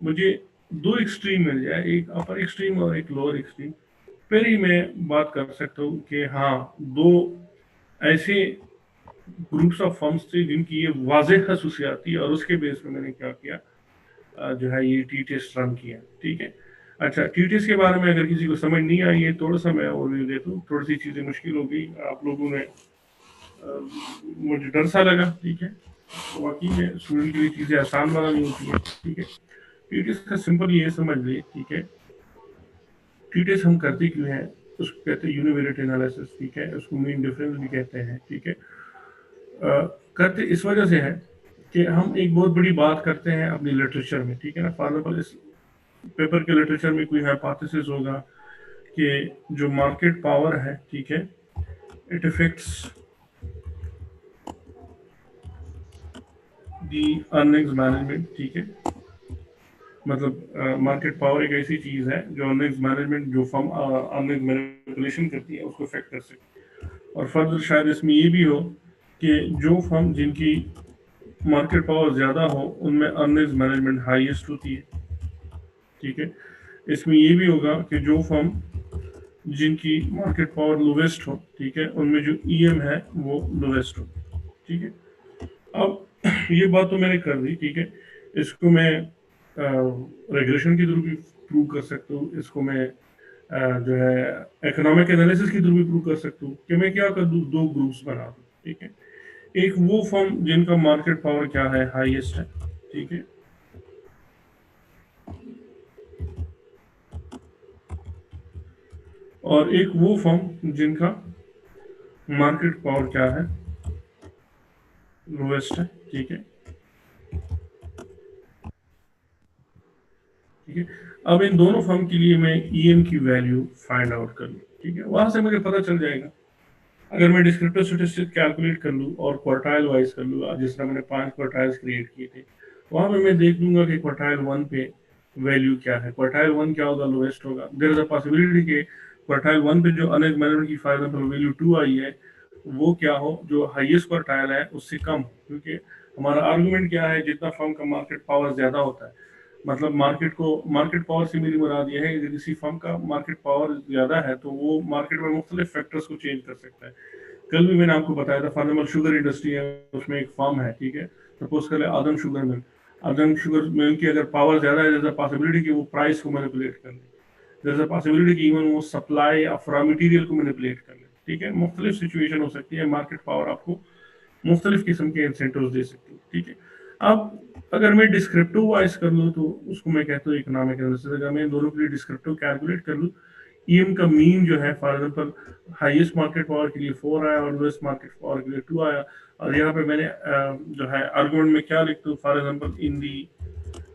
मुझे दो एक्सट्रीम मिल जाए, एक अपर एक्सट्रीम और एक लोअर एक्सट्रीम, फिर ही मैं बात कर सकता हूँ कि हाँ, दो ऐसे ग्रुप्स ऑफ फर्म्स थे जिनकी ये वाज़ेह खसूसियात थी और उसके बेस पे मैंने क्या किया, जो है ये टी टेस्ट रन किया। ठीक है। अच्छा, टी टेस्ट के बारे में अगर किसी को समझ नहीं आई है, थोड़ा सा मैं ओवरव्यू दे दूँ। थोड़ी सी चीज़ें मुश्किल हो गई, आप लोगों ने मुझे डर सा लगा। ठीक है। तो वाकई में स्टूडेंट के लिए चीज़ें आसान बनानी होती है। ठीक है। टी टेस्ट का सिंपल ये समझ लिए। ठीक है। टी टेस्ट हम करते क्यों हैं, उसको कहते हैं यूनिवेरिएट एनालिसिस। ठीक है। उसको मीन डिफरेंस भी कहते हैं। ठीक है। करते इस वजह से है कि हम एक बहुत बड़ी बात करते हैं अपनी लिटरेचर में। ठीक है ना। फॉर एग्जाम्पल, इस पेपर के लिटरेचर में कोई हाइपोथेसिस होगा कि जो मार्केट पावर है, ठीक है, it effects the earnings management. ठीक है। मतलब मार्केट पावर एक ऐसी चीज है जो अर्निंग्स मैनेजमेंट, जो फर्म अर्निंग मैनिपुलेशन करती है, उसको इफेक्ट कर सकती है। और फर्दर शायद इसमें ये भी हो कि जो फर्म जिनकी मार्केट पावर ज़्यादा हो उनमें अर्निंग्स मैनेजमेंट हाईएस्ट होती है। ठीक है। इसमें ये भी होगा कि जो फर्म जिनकी मार्केट पावर लोवेस्ट हो, ठीक है, उनमें जो ईएम है वो लोवेस्ट हो। ठीक है। अब ये बात तो मैंने कर दी। ठीक है। इसको मैं रेगुलेशन के थ्रू भी प्रूव कर सकता हूँ। इसको मैं जो है इकोनॉमिक एनालिसिस के थ्रू भी प्रूव कर सकता हूँ कि मैं क्या कर दूँ, दो ग्रुप्स बना दूँ। ठीक है। एक वो फर्म जिनका मार्केट पावर क्या है, हाईएस्ट है। ठीक है। और एक वो फर्म जिनका मार्केट पावर क्या है, लोएस्ट है। ठीक है। ठीक है। अब इन दोनों फर्म के लिए मैं ईएम की वैल्यू फाइंड आउट कर लूँ। ठीक है। वहां से मुझे पता चल जाएगा, अगर मैं डिस्क्रिप्टिव स्टैटिस्टिक्स कैलकुलेट कर लूँ और क्वार्टाइल वाइज कर लूँ, जिस तरह मैंने 5 क्वार्टाइल्स क्रिएट किए थे, वहां पे मैं देख लूंगा कि क्वार्टाइल 1 पे वैल्यू क्या है। क्वार्टाइल 1 क्या होगा, लोएस्ट होगा। देयर इज अ पॉसिबिलिटी कि क्वार्टाइल 1 पे जो अर्निंग मैनेजमेंट की फॉर एग्जांपल वैल्यू 2 आई है, वो क्या हो, जो हाईएस्ट क्वार्टाइल है उससे कम हो। क्योंकि हमारा आर्गुमेंट क्या है, जितना फर्म का मार्केट पावर ज्यादा होता है, मतलब मार्केट पावर से मेरी मुराद ये है कि किसी फर्म का मार्केट पावर ज़्यादा है तो वो मार्केट में मुख्तलिफ फैक्टर्स को चेंज कर सकता है। कल भी मैंने आपको बताया था, फॉर एग्जाम्पल शुगर इंडस्ट्री है, उसमें एक फर्म है। ठीक है। सपोज करें आदम शुगर मिल। आदम शुगर मिल की अगर पावर ज़्यादा है, जैसे पॉसिबिलिटी कि वो प्राइस को मैनिपुलेट कर ले, जैसे पॉसिबिलिटी कि इवन वो सप्लाई ऑफ रॉ मटीरियल को मैनिपुलेट कर ले। ठीक है। मुख्तलिफ सिचुएशन हो सकती है, मार्केट पावर आपको मुख्तलिफ किस्म के इंसेंटिव दे सकती है। ठीक है। अब अगर मैं डिस्क्रिप्टिव वाइज कर लूँ तो उसको मैं कहता हूँ इकोनॉमिक एनालिसिस। अगर मैं दोनों के लिए डिस्क्रिप्टिव कैलकुलेट कर लूँ, ईएम का मीन जो है, for example highest market power के लिए 4 आया और लोएस्ट मार्केट पावर के लिए 2 आया, और यहाँ पे मैंने जो है आर्गुमेंट में क्या लिखता हूँ, for example in the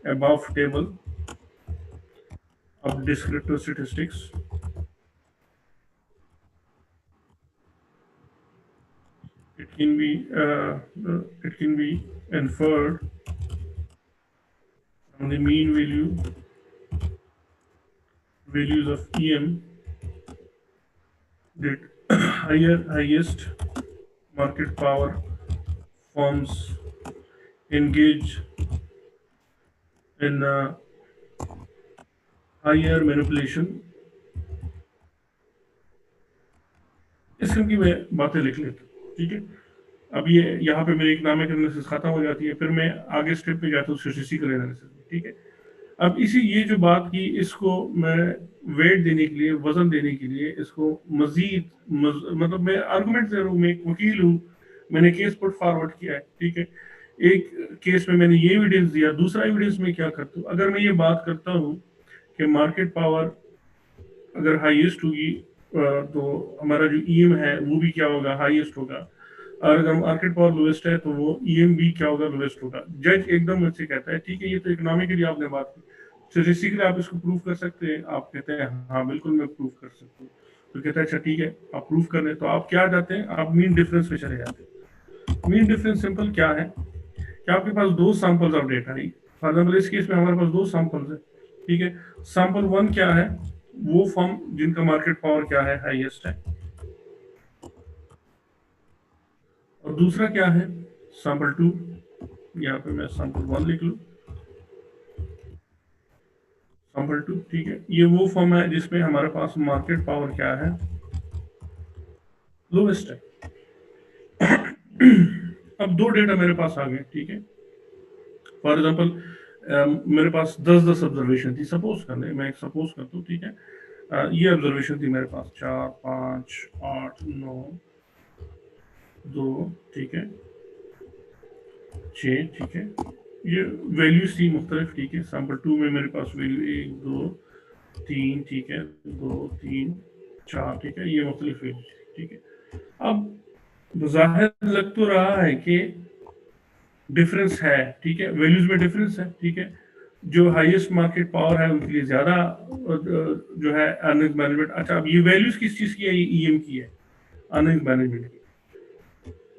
above table of descriptive statistics, it can be inferred from the mean values of EM that highest market power firms engage in higher manipulation। इस किस्म की मैं बातें लिख लेता हूँ। ठीक है। अब ये यहाँ पे मेरी इकोनॉमिक एनालिसिस खत्म हो जाती है, फिर मैं आगे स्टेप पे जाता हूँ स्टैटिस्टिकल एनालिसिस में। ठीक है। अब इसी ये जो बात की, इसको मैं वेट देने के लिए, वजन देने के लिए, इसको मजीद मतलब मैं आर्गुमेंट दे रहा हूँ, मैं एक वकील हूँ, मैंने केस पुट फॉरवर्ड किया है। ठीक है। एक केस में मैंने ये एविडेंस दिया, दूसरा एविडेंस में क्या करता हूँ, अगर मैं ये बात करता हूँ कि मार्केट पावर अगर हाईएस्ट होगी तो हमारा जो ईएम है वो भी क्या होगा, हाईएस्ट होगा। और अगर मार्केट पावर लोएस्ट है तो वो ईएम भी क्या होगा, लोएस्ट होगा। जज एकदम मुझसे कहता है ठीक है, ये तो इकोनॉमिकली आपने बात की, स्टैटिस्टिकली आप इसको प्रूव कर सकते हैं। आप कहते हैं हाँ बिल्कुल मैं प्रूव कर सकता हूँ। तो कहता है अच्छा ठीक है, आप प्रूव कर रहे हैं, तो आप क्या जाते हैं, आप मीन डिफरेंस पे चले जाते हैं। मीन डिफरेंस सिंपल क्या है कि आपके पास दो सैंपल्स ऑफ डेटा है। फॉर एग्जाम्पल इस केस में हमारे पास दो सैंपल्स है। ठीक है। सैंपल 1 क्या है, वो फर्म जिनका मार्केट पावर क्या है, हाईएस्ट है। और दूसरा क्या है, सैंपल 2। यहाँ पे मैं सैंपल 1 लिख लूँ। एग्जांपल 2, ठीक है। ये वो फॉर्म है जिसमें हमारे पास मार्केट पावर क्या है, लोवेस्ट है। अब दो डेटा मेरे पास आ गए, ठीक है। फॉर एग्जांपल मेरे पास 10 ऑब्जर्वेशन थी, सपोज कर ले, मैं एक सपोज करता हूँ, ठीक है। ये ऑब्जर्वेशन थी मेरे पास 4, 5, 8, 9, 2, ठीक है, 6, ठीक है। ये वैल्यूज थी मुख्तलिफ, ठीक है। सैम्पल 2 में मेरे पास वैल्यू 1, 2, 3, ठीक है, 2, 3, 4, ठीक है। ये मुख्तलिफ वैल्यू थी, ठीक है। अब ज़ाहिर लग तो रहा है कि डिफरेंस है, ठीक है, वैल्यूज में डिफरेंस है, ठीक है। जो हाईएस्ट मार्केट पावर है उनके लिए ज़्यादा जो है अर्निंग मैनेजमेंट। अच्छा, अब ये वैल्यूज किस चीज़ की है, ये ईएम की है, अर्निंग मैनेजमेंट की।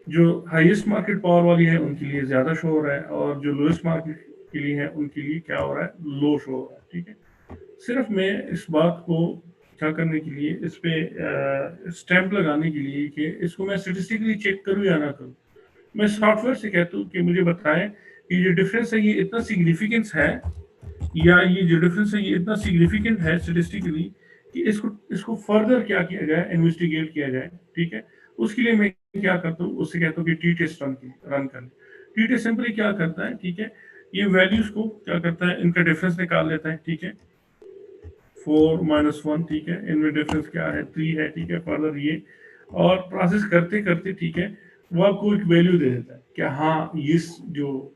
जो हाईएस्ट मार्केट पावर वाली है उनके लिए ज़्यादा शो हो रहा है, और जो लोएस्ट मार्केट के लिए है उनके लिए क्या हो रहा है, लो शो हो रहा है, ठीक है। सिर्फ मैं इस बात को क्या करने के लिए, इस पे स्टैंप लगाने के लिए कि इसको मैं स्टेटिस्टिकली चेक करूँ या ना करूँ, मैं सॉफ्टवेयर से कहता हूँ कि मुझे बताएं कि ये डिफरेंस है, ये इतना सिग्निफिकेंस है, या ये जो डिफरेंस है ये इतना सिग्निफिकेंट है स्टेटिस्टिकली कि इसको इसको फर्दर क्या किया जाए, इन्वेस्टिगेट किया जाए, ठीक है। उसके लिए मैं क्या करता हूँ, उससे कहता हूँ कि टी टेस्ट रन कर ले। टी टेस्ट सिंपली क्या करता है, ठीक है, ये वैल्यूज को क्या करता है, इनका डिफरेंस निकाल लेता है, ठीक है। 4 - 1, ठीक है, इनमें डिफरेंस क्या है, 3 है, ठीक है। फर्दर ये और प्रोसेस करते करते, ठीक है, वो आपको एक वैल्यू दे देता है कि हाँ, इस जो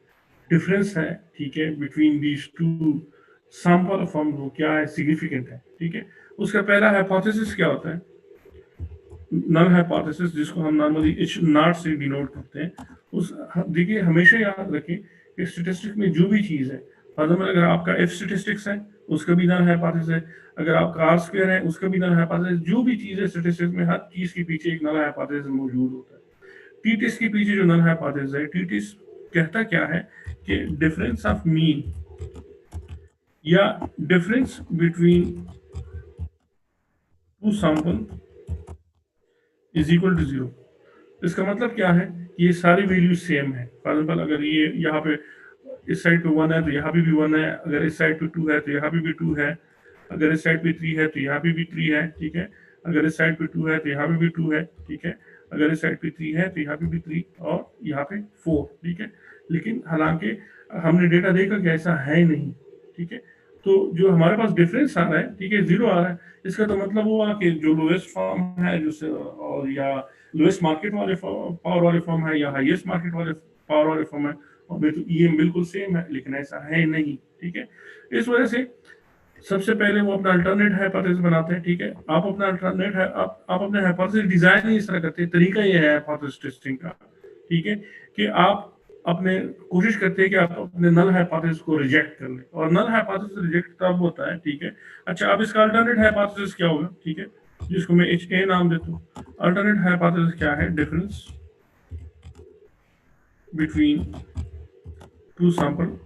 डिफरेंस है, ठीक है, between these two sample form, वो क्या है, सिग्निफिकेंट है, ठीक है। उसका पहला हाइपोथेसिस क्या होता है, नल हाइपोथेसिस, जिसको हम नॉर्मली एच नॉट से डिनोट करते हैं। उस देखिए, हमेशा याद रखें कि स्टैटिस्टिक्स में जो भी चीज़ है, फॉर एग्जाम्पल अगर आपका एफ स्टैटिस्टिक्स है उसका भी नल हाइपोथेसिस है, अगर आपका आर स्क्वायर है उसका भी नल हाइपोथेसिस, जो भी चीज़ है स्टैटिस्टिक्स में हर चीज़ के पीछे एक नल हाइपोथेसिस मौजूद होता है। टी टेस्ट के पीछे जो नल हाइपोथेसिस है, टी टेस्ट कहता क्या है कि डिफरेंस ऑफ मीन या difference between two sample is equal to 0। इसका मतलब क्या है कि ये सारी वैल्यू सेम है। फॉर एग्जाम्पल अगर ये यहाँ पे इस साइड पे 1 है तो यहाँ पे भी 1 है, अगर इस साइड पे 2 है तो यहाँ पे भी 2 है, अगर इस साइड पे 3 है तो यहाँ पे भी 3 है, ठीक है। अगर इस साइड पे 2 है तो यहाँ पे भी 2 है, ठीक है। अगर इस साइड पे 3 है तो यहाँ पे भी 3 और यहाँ पे 4, ठीक है। लेकिन हालांकि हमने डेटा देखा कि ऐसा है नहीं, ठीक है। तो जो हमारे पास डिफरेंस आ रहा है, ठीक है, 0 आ रहा है, इसका तो मतलब हुआ कि जो लोएस्ट फॉर्म है जो और या लोएस्ट मार्केट वाले पावर वाले फॉर्म है या हाईएस्ट मार्केट वाले पावर वाले फॉर्म है, और में तो ईएम बिल्कुल सेम है, लेकिन ऐसा है नहीं, ठीक है। इस वजह से सबसे पहले वो अपना अल्टरनेट हाइपोथेसिस बनाते हैं, ठीक है। आप अपना अल्टरनेट है, आप अपने हाइपोथेसिस डिजाइन ही इस तरह करते हैं, तरीका ये है हाइपोथेसिस टेस्टिंग का, ठीक है, कि आप अपने कोशिश करते हैं कि आप अपने नल हाइपोथेसिस को रिजेक्ट कर लें, और नल हाइपोथेसिस रिजेक्ट तब होता है, ठीक है। अच्छा, अब इसका अल्टरनेट हाइपोथेसिस क्या होगा, ठीक है, जिसको मैं एच ए नाम देता हूँ। अल्टरनेट हाइपोथेसिस क्या है, difference between two sample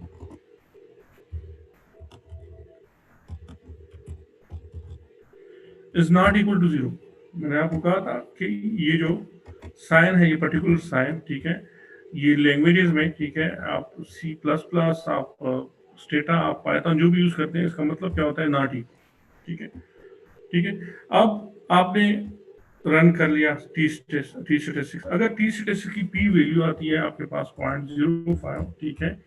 is not equal to 0। मैंने आपको कहा था कि ये जो साइन है, ये पर्टिकुलर साइन, ठीक है, ये लैंग्वेजेस में, ठीक है, आप C++, आप स्टेटा, आप पाइथन जो भी यूज करते हैं, इसका मतलब क्या होता है, नॉट इक्वल, ठीक है, ठीक है। अब आपने रन कर लिया टी स्टेटिस्टिक्स। अगर टी स्टेटिस्टिक्स की पी वैल्यू आती है आपके पास 0.05, ठीक है,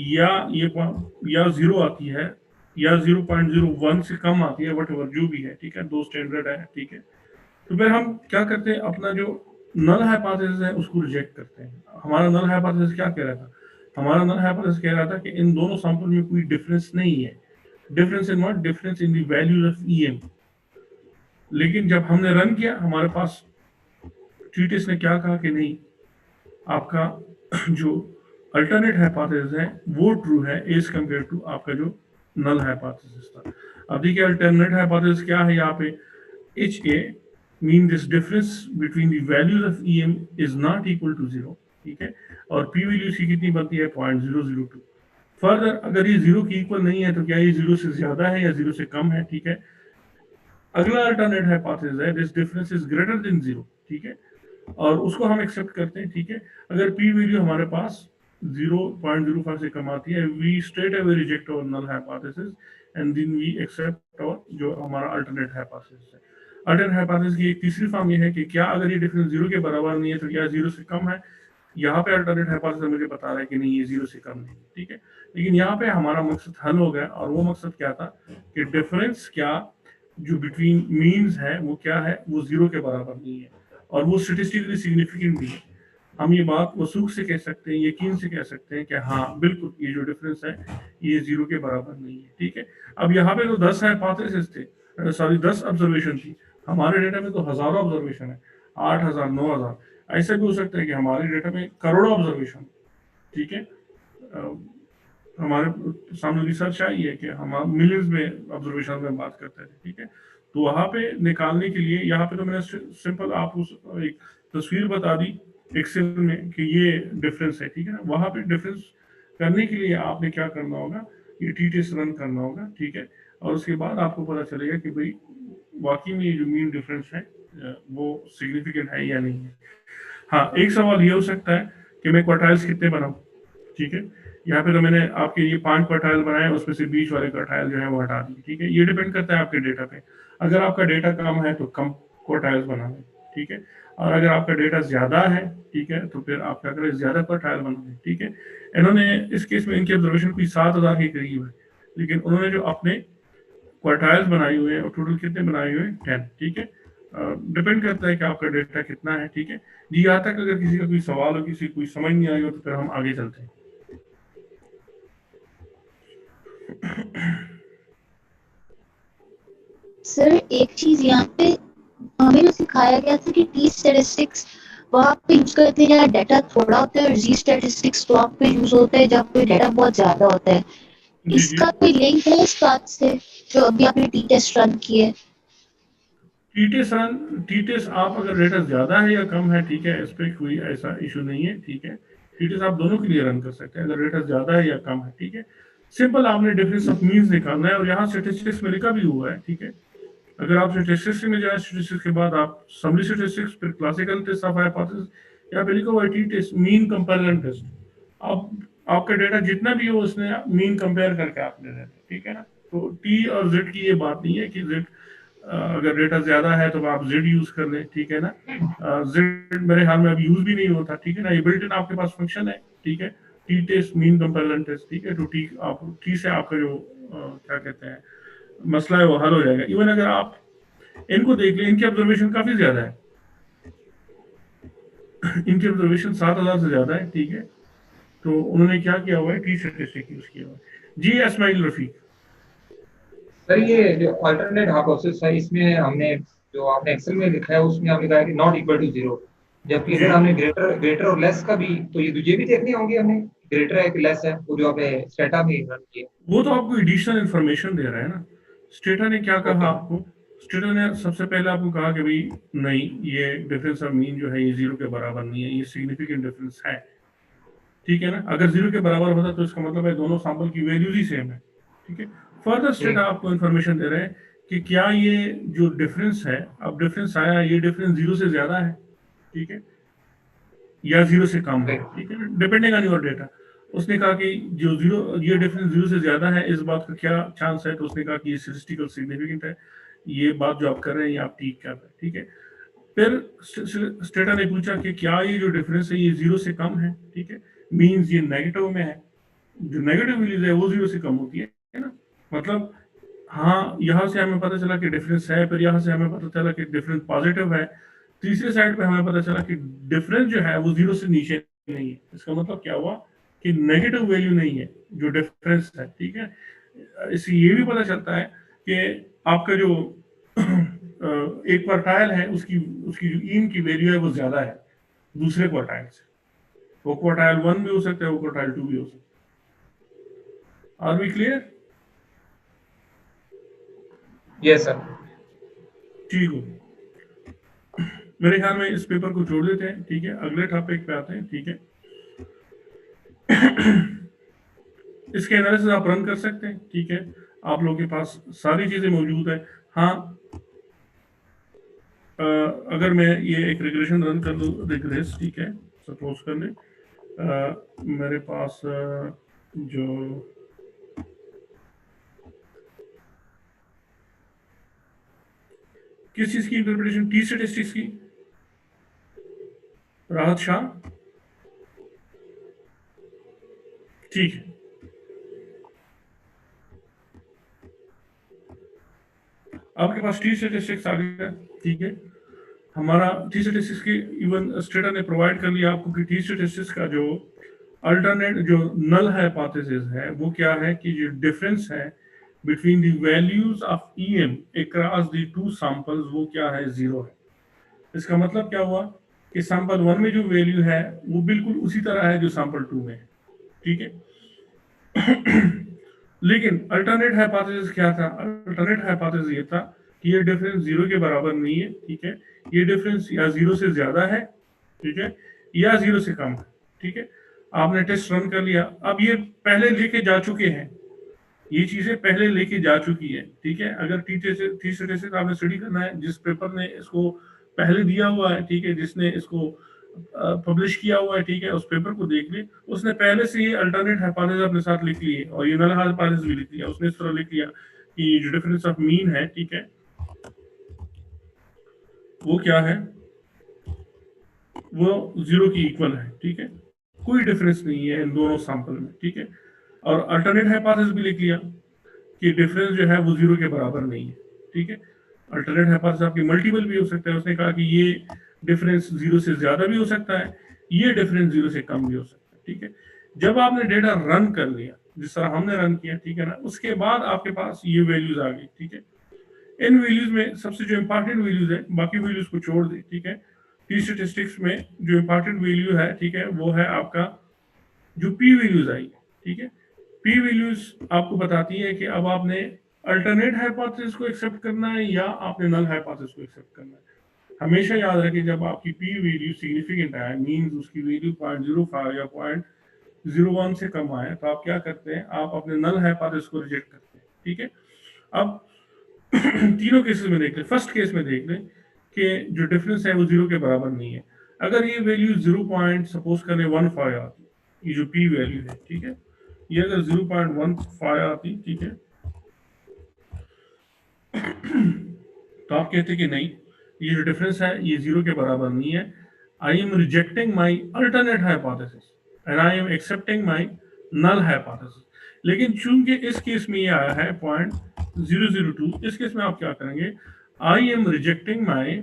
या ये या 0 आती है, या 0.01 से कम आती है, वट जो भी है, ठीक है, दो स्टैंडर्ड है, ठीक है। तो फिर हम क्या करते हैं, अपना जो नल हाइपोथेसिस है उसको रिजेक्ट करते हैं। हमारा नल हाइपोथेसिस क्या कह रहा था, हमारा नल हाइपोथेसिस कह रहा था कि इन दोनों सैंपल में कोई डिफरेंस नहीं है, difference in what, difference in the values of EM. लेकिन जब हमने रन किया, हमारे पास ट्रीटिस ने क्या कहा कि नहीं, आपका जो अल्टरनेट हाइपोथेसिस है वो ट्रू है एज कंपेयर टू आपका जो नल हाइपोथेसिस था। अब देखिए, अल्टरनेट हाइपोथेसिस क्या है यहाँ पे, H A mean this difference between the values of them is not equal to 0, ठीक है। और पी वैल्यू इसकी कितनी बनती है, 0.002। फर्दर अगर ये 0 की इक्वल नहीं है तो क्या ये 0 से ज्यादा है या 0 से कम है, ठीक है। अगला अल्टरनेट हाइपोथेसिस है this difference is greater than 0, ठीक है, और उसको हम एक्सेप्ट करते हैं, ठीक है। अगर पी वैल्यू हमारे पास 0.05 से कम आती है, we straight away reject our null hypothesis and then we accept और जो हमारा अल्टरनेट हाइपोथेसिस है। अल्टरनेट हाइपोथेसिस की एक तीसरी फॉर्म ये है कि क्या अगर ये डिफरेंस जीरो के बराबर नहीं है तो क्या जीरो से कम है। यहाँ पे अल्टरनेट हाइपोथेसिस मुझे बता रहा है कि नहीं, ये जीरो से कम नहीं, ठीक है। लेकिन यहाँ पे हमारा मकसद हल हो गया, और वो मकसद क्या था कि डिफरेंस क्या जो बिटवीन मीन्स है वो क्या है, वो जीरो के बराबर नहीं है, और वो स्टेटिस्टिकली सिग्निफिकेंट भी है। हम ये बात वसूख से कह सकते हैं, यकीन से कह सकते हैं कि हाँ बिल्कुल ये जो डिफरेंस है ये जीरो के बराबर नहीं है, ठीक है। अब यहाँ पे तो 10 हाइपोथेसिस थे, सॉरी 10 ऑब्जर्वेशन थी। हमारे डेटा में तो हजारों ऑब्जर्वेशन है, 8,000 9,000। ऐसा भी हो सकता है कि हमारे डेटा में करोड़ों ऑब्जर्वेशन, ठीक है। हमारे सामने रिसर्च आई है कि हम मिलियंस में ऑब्जर्वेशन में बात करते थे, ठीक है। तो वहां पे निकालने के लिए यहाँ पे तो मैंने सिंपल आपको एक तस्वीर बता दी एक्सेल में कि ये डिफरेंस है, ठीक है ना। वहां पे डिफरेंस करने के लिए आपने क्या करना होगा, ये टी टेस्ट रन करना होगा, ठीक है। और उसके बाद आपको पता चलेगा कि भाई वाकई में ये जो मीन डिफरेंस है वो सिग्निफिकेंट है या नहीं है। हाँ, एक सवाल ये हो सकता है कि मैं क्वार्टाइल्स कितने बनाऊं, ठीक है। यहाँ पे तो मैंने आपके लिए 5 क्वार्टाइल बनाए, उसमें से बीच वाले क्वार्टाइल जो है वो हटा दिए, ठीक है। ये डिपेंड करता है आपके डेटा पे। अगर आपका डेटा कम है तो कम क्वार्टाइल्स बनाना, ठीक है। और अगर आपका डेटा ज्यादा है, ठीक है, तो फिर आप क्या करें, ज्यादा क्वार्टाइल बनाए, ठीक है। इन्होंने इस केस में इनकी ऑब्जर्वेशन कोई 7,000 के करीब है, लेकिन उन्होंने जो अपने क्वार्टाइल्स बनाए हुए हैं और टोटल कितने बनाए हुए हैं, 10, ठीक है। डिपेंड करता है कि आपका डेटा कितना है, ठीक है जी। यहाँ तक अगर किसी का कोई सवाल हो, किसी कोई समझ नहीं आई हो, तो फिर हम आगे चलते हैं। सर एक चीज यहाँ पे हमें जो सिखाया गया था कि टी स्टैटिस्टिक्स वहाँ पे यूज करते हैं जहाँ डाटा थोड़ा होता है, और जी स्टैटिस्टिक्स वहाँ पे यूज होता है जहाँ पे डाटा बहुत ज्यादा होता है। जी जी। इसका कोई लिंक है इस बात से जो अभी आपने टी टेस्ट रन किए? टी टेस्ट आप अगर डेटा ज्यादा है या कम है, ठीक है, इस पर कोई ऐसा इशू नहीं है, ठीक है। टी टेस्ट आप दोनों के लिए रन कर सकते हैं, अगर डेटा ज्यादा है या कम है, ठीक है। सिंपल आपने डिफरेंस ऑफ मीन्स निकालना है, और यहाँ स्टेटिस्टिक्स में लिखा भी हुआ है, ठीक है। अगर आप स्टेटिस्टिक्स में जाए, स्टेटिस्टिक्स के बाद आप समरी स्टेटिस्टिक्स, फिर क्लासिकल टेस्ट ऑफ हाइपोथेसिस, या फिर लिखा हुआ है T test, mean comparison test. अब आपका डेटा जितना भी हो उसने मीन कंपेयर करके आपने देना, ठीक है ना। तो टी और जेड की ये बात नहीं है कि जेड अगर डेटा ज्यादा है तो आप जेड यूज कर लें, ठीक है ना। जेड मेरे ख्याल में अभी यूज भी नहीं होता, ठीक है ना। ये बिल्ट इन आपके पास फंक्शन है, ठीक है। T test, mean comparison test, ठीक है। तो टी से आपका जो क्या कहते हैं मसला है वो हल हो जाएगा। इवन अगर आप इनको देख लें, इनकी ऑब्जर्वेशन काफी ज्यादा है, इनकी ऑब्जर्वेशन 7,000 से ज्यादा है, ठीक है। तो उन्होंने क्या किया हुआ है, टी स्टैटिस्टिक यूज किया हुआ है। जी इस्माइल रफीक। सर ये जो अल्टरनेट हाइपोथेसिस है इसमें हमने जो आपने एक्सेल में लिखा है उसमें हमने कहा है कि नॉट इक्वल टू जीरो, जबकि जी, अगर हमने ग्रेटर ग्रेटर और लेस का भी तो ये दूसरे भी देखने होंगे हमने, ग्रेटर है कि लेस है, वो जो आपने स्टेटा में रन किए। वो तो आपको एडिशनल इंफॉर्मेशन दे रहा है ना। स्टेटा ने क्या कहा ओके। आपको, स्टेटा ने सबसे पहले आपको कहा कि भाई नहीं, ये डिफरेंस ऑफ मीन जो है ये जीरो के बराबर नहीं है, ये सिग्निफिकेंट डिफरेंस है, ठीक है ना। अगर जीरो के बराबर होता तो इसका मतलब है दोनों सैंपल की वैल्यूज ही सेम है, ठीक है। फर्दर जी। स्टेटा आपको इंफॉर्मेशन दे रहे हैं कि क्या ये जो डिफरेंस है, अब डिफरेंस आया, ये डिफरेंस जीरो से ज्यादा है, ठीक है, या जीरो से कम है, ओके। ठीक है, डिपेंडिंग ऑन योर डेटा। उसने कहा कि जो जीरो, ये डिफरेंस जीरो से ज्यादा है, इस बात का क्या चांस है, तो उसने कहा कि ये स्टेटिस्टिकल सिग्निफिकेंट है, ये बात जो आप कर रहे हैं ये आप ठीक कर रहे हैं, ठीक है। फिर स्टेटा ने पूछा कि क्या ये जो डिफरेंस है ये जीरो से कम है, ठीक है, मीन्स ये नेगेटिव में है। जो नेगेटिव वैल्यूज है वो जीरो से कम होती है ना। मतलब हाँ, यहाँ से हमें पता चला कि डिफरेंस है, फिर यहाँ से हमें पता चला कि डिफरेंस पॉजिटिव है, तीसरे साइड पे हमें पता चला कि डिफरेंस जो है वो जीरो से नीचे नहीं है। इसका मतलब क्या हुआ कि नेगेटिव वैल्यू नहीं है जो डिफरेंस है, ठीक है। इससे ये भी पता चलता है कि आपका जो एक क्वार्टाइल है उसकी उसकी जो ईन की वैल्यू है वो ज्यादा है दूसरे क्वार्टाइल से। वो क्वार्टाइल 1 भी हो सकता है, वो क्वार्टाइल 2 भी हो सकता है। Are we clear? Yes sir. ठीक हो, मेरे ख्याल में इस पेपर को छोड़ देते हैं, ठीक है, अगले टॉपिक पे आते हैं, ठीक है। इसके एनालिसिस आप रन कर सकते हैं, ठीक है। आप लोगों के पास सारी चीजें मौजूद है। हाँ, अगर मैं ये एक रिग्रेशन रन कर लूँ, रिग्रेस, ठीक है, सपोज कर लें मेरे पास जो किस चीज की इंटरप्रिटेशन, टी स्टैटिस्टिक्स की, राहत शाह, ठीक है। आपके पास टी स्टैटिस्टिक्स आ गया, ठीक है। हमारा टी स्टैटिस्टिक्स की इवन स्टेटा ने प्रोवाइड कर लिया आपको कि टी स्टैटिस्टिक्स का जो अल्टरनेट जो नल हाइपोथेसिस है वो क्या है कि जो डिफरेंस है between the values of EM across the two samples वो क्या है, जीरो है। इसका मतलब क्या हुआ कि सैंपल 1 में जो वैल्यू है वो बिल्कुल उसी तरह है जो सैंपल 2 में है, ठीक है। लेकिन अल्टरनेट हाइपोथेसिस क्या था? अल्टरनेट हाइपोथेसिस ये था कि ये डिफरेंस जीरो के बराबर नहीं है, ठीक है। ये डिफरेंस या जीरो से ज्यादा है, ठीक है, या जीरो से कम है, ठीक है। आपने टेस्ट रन कर लिया, अब ये पहले लेके जा चुके हैं, ये चीजें पहले लेके जा चुकी है, ठीक है। अगर टी स्टैटिस्टिक्स आपने स्टडी करना है, जिस पेपर ने इसको पहले दिया हुआ है, ठीक है, जिसने इसको पब्लिश किया हुआ है, ठीक है, उस पेपर को देख ले, उसने पहले से ये अल्टरनेट हाइपोथेसिस अपने साथ लिख ली है और ये नल हाइपोथेसिस भी लिख लिया। उसने इस तरह लिख लिया कि जो डिफरेंस ऑफ मीन है, ठीक है, वो क्या है, वो जीरो की इक्वल है, ठीक है, कोई डिफरेंस नहीं है इन दोनों सैंपल में, ठीक है। और अल्टरनेट हाइपोथेसिस भी लिख लिया कि डिफरेंस जो है वो जीरो के बराबर नहीं है, ठीक है। अल्टरनेट हाइपोथेसिस आपकी मल्टीपल भी हो सकता है, उसने कहा कि ये डिफरेंस जीरो से ज्यादा भी हो सकता है, ये डिफरेंस जीरो से कम भी हो सकता है, ठीक है। जब आपने डेटा रन कर लिया जिस तरह हमने रन किया, ठीक है ना, उसके बाद आपके पास ये वैल्यूज आ गई, ठीक है। इन वैल्यूज में सबसे जो इंपॉर्टेंट वैल्यूज है, बाकी वैल्यूज को छोड़ दे, ठीक है। टी स्टैटिस्टिक्स में जो इंपॉर्टेंट वैल्यू है, ठीक है, वो है आपका जो पी वैल्यूज आई है, ठीक है। पी वैल्यूज आपको बताती है कि अब आपने अल्टरनेट हाइपोथेसिस को एक्सेप्ट करना है या आपने नल हाइपोथेसिस को एक्सेप्ट करना है। हमेशा याद रखें जब आपकी पी वैल्यू सिग्निफिकेंट आए, मींस उसकी वैल्यू 0.05 या 0.01 से कम आए, तो आप क्या करते हैं, आप अपने नल हाइपोथेसिस को रिजेक्ट करते हैं, ठीक है। अब तीनों केसेस में देख लें। फर्स्ट केस में देख लें कि जो डिफरेंस है वो जीरो के बराबर नहीं है। अगर ये वैल्यू 0. सपोज करें 15 आती, ये जो पी वैल्यू है, ठीक है, ये अगर 0.15 आती, ठीक है, तो आप कहते कि नहीं, ये जो डिफरेंस है ये जीरो के बराबर नहीं है। I am rejecting my alternate hypothesis and I am accepting my null hypothesis. लेकिन चूंकि इस केस में ये आया है 0.002, इस केस में आप क्या करेंगे, आई एम रिजेक्टिंग माई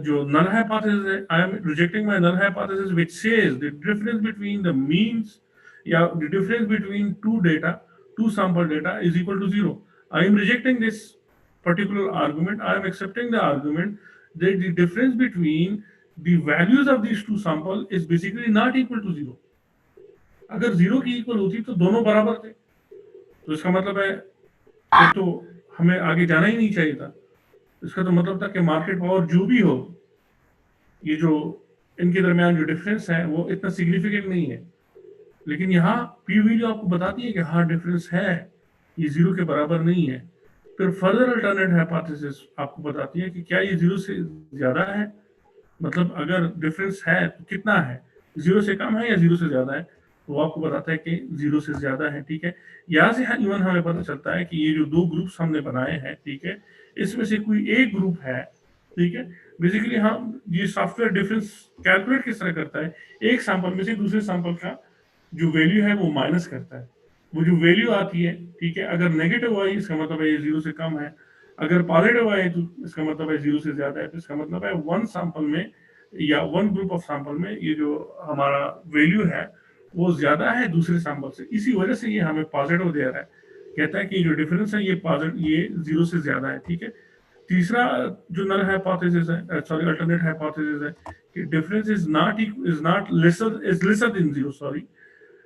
जो नल हाइपोथेसिस है, I am rejecting my null hypothesis which says the difference between the means या the difference between two sample data is equal to zero. I am rejecting this particular argument. I am accepting the argument that the difference between the values of these two samples is basically not equal to zero. अगर zero की equal होती तो दोनों बराबर थे, तो इसका मतलब है कि तो हमें आगे जाना ही नहीं चाहिए था। इसका तो मतलब था कि मार्केट पावर जो भी हो, ये जो इनके दरमियान जो डिफरेंस है वो इतना सिग्निफिकेंट नहीं है। लेकिन यहाँ पी वैल्यू आपको बताती है कि हाँ डिफरेंस है, ये जीरो के बराबर नहीं है। फिर फर्दर अल्टरनेट हाइपोथेसिस आपको बताती है कि क्या ये जीरो से ज्यादा है, मतलब अगर डिफरेंस है तो कितना है, जीरो से कम है या जीरो से ज्यादा है, तो वो आपको बताता है कि जीरो से ज्यादा है, ठीक है। यहाँ से इवन हमें पता चलता है कि ये जो दो ग्रुप्स हमने बनाए हैं, ठीक है, इसमें से कोई एक ग्रुप है, ठीक है। बेसिकली हम ये सॉफ्टवेयर डिफरेंस कैलकुलेट किस तरह करता है, एक सैंपल में से दूसरे सैंपल का जो वैल्यू है वो माइनस करता है। वो जो वैल्यू आती है, ठीक है, अगर नेगेटिव आई इसका मतलब है ये जीरो से कम है, अगर पॉजिटिव आई तो इसका मतलब है जीरो से ज्यादा है। तो इसका मतलब है वन सैंपल में या वन ग्रुप ऑफ सैंपल में ये जो हमारा वैल्यू है वो ज्यादा है दूसरे सैंपल से, इसी वजह से ये हमें पॉजिटिव दे रहा है, कहता है कि जो डिफरेंस है ये पॉजिटिव, ये जीरो से ज्यादा है, ठीक है। तीसरा जो नल हाइपोथेसिस है, सॉरी अल्टरनेट हाइपोथेसिस है कि difference is not lesser than zero, sorry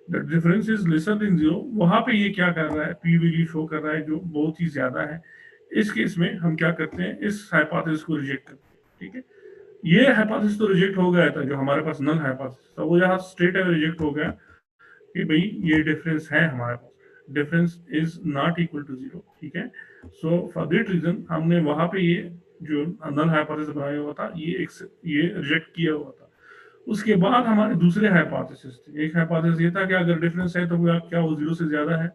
the difference is lesser than zero. वहां पे ये क्या कर रहा है, पी वैल्यू शो कर रहा है जो बहुत ही ज्यादा है। इस केस में हम क्या करते हैं, इस हाइपोथेसिस को रिजेक्ट करते हैं, ठीक है। ये हाइपोथेसिस तो रिजेक्ट हो गया था जो हमारे पास नल हाइपोथेसिस था, वो यहाँ स्ट्रेट अवे रिजेक्ट हो गया कि भाई ये डिफरेंस है हमारे पास, difference is not equal to zero, ठीक है। सो फॉर दैट रीजन हमने वहां पे ये जो नल हाइपोथेसिस बनाया हुआ था ये रिजेक्ट किया हुआ था। उसके बाद हमारे दूसरे हाइपोथेसिस थे। एक हाइपोथेसिस ये था कि अगर डिफरेंस है तो क्या वो 0 से ज्यादा है,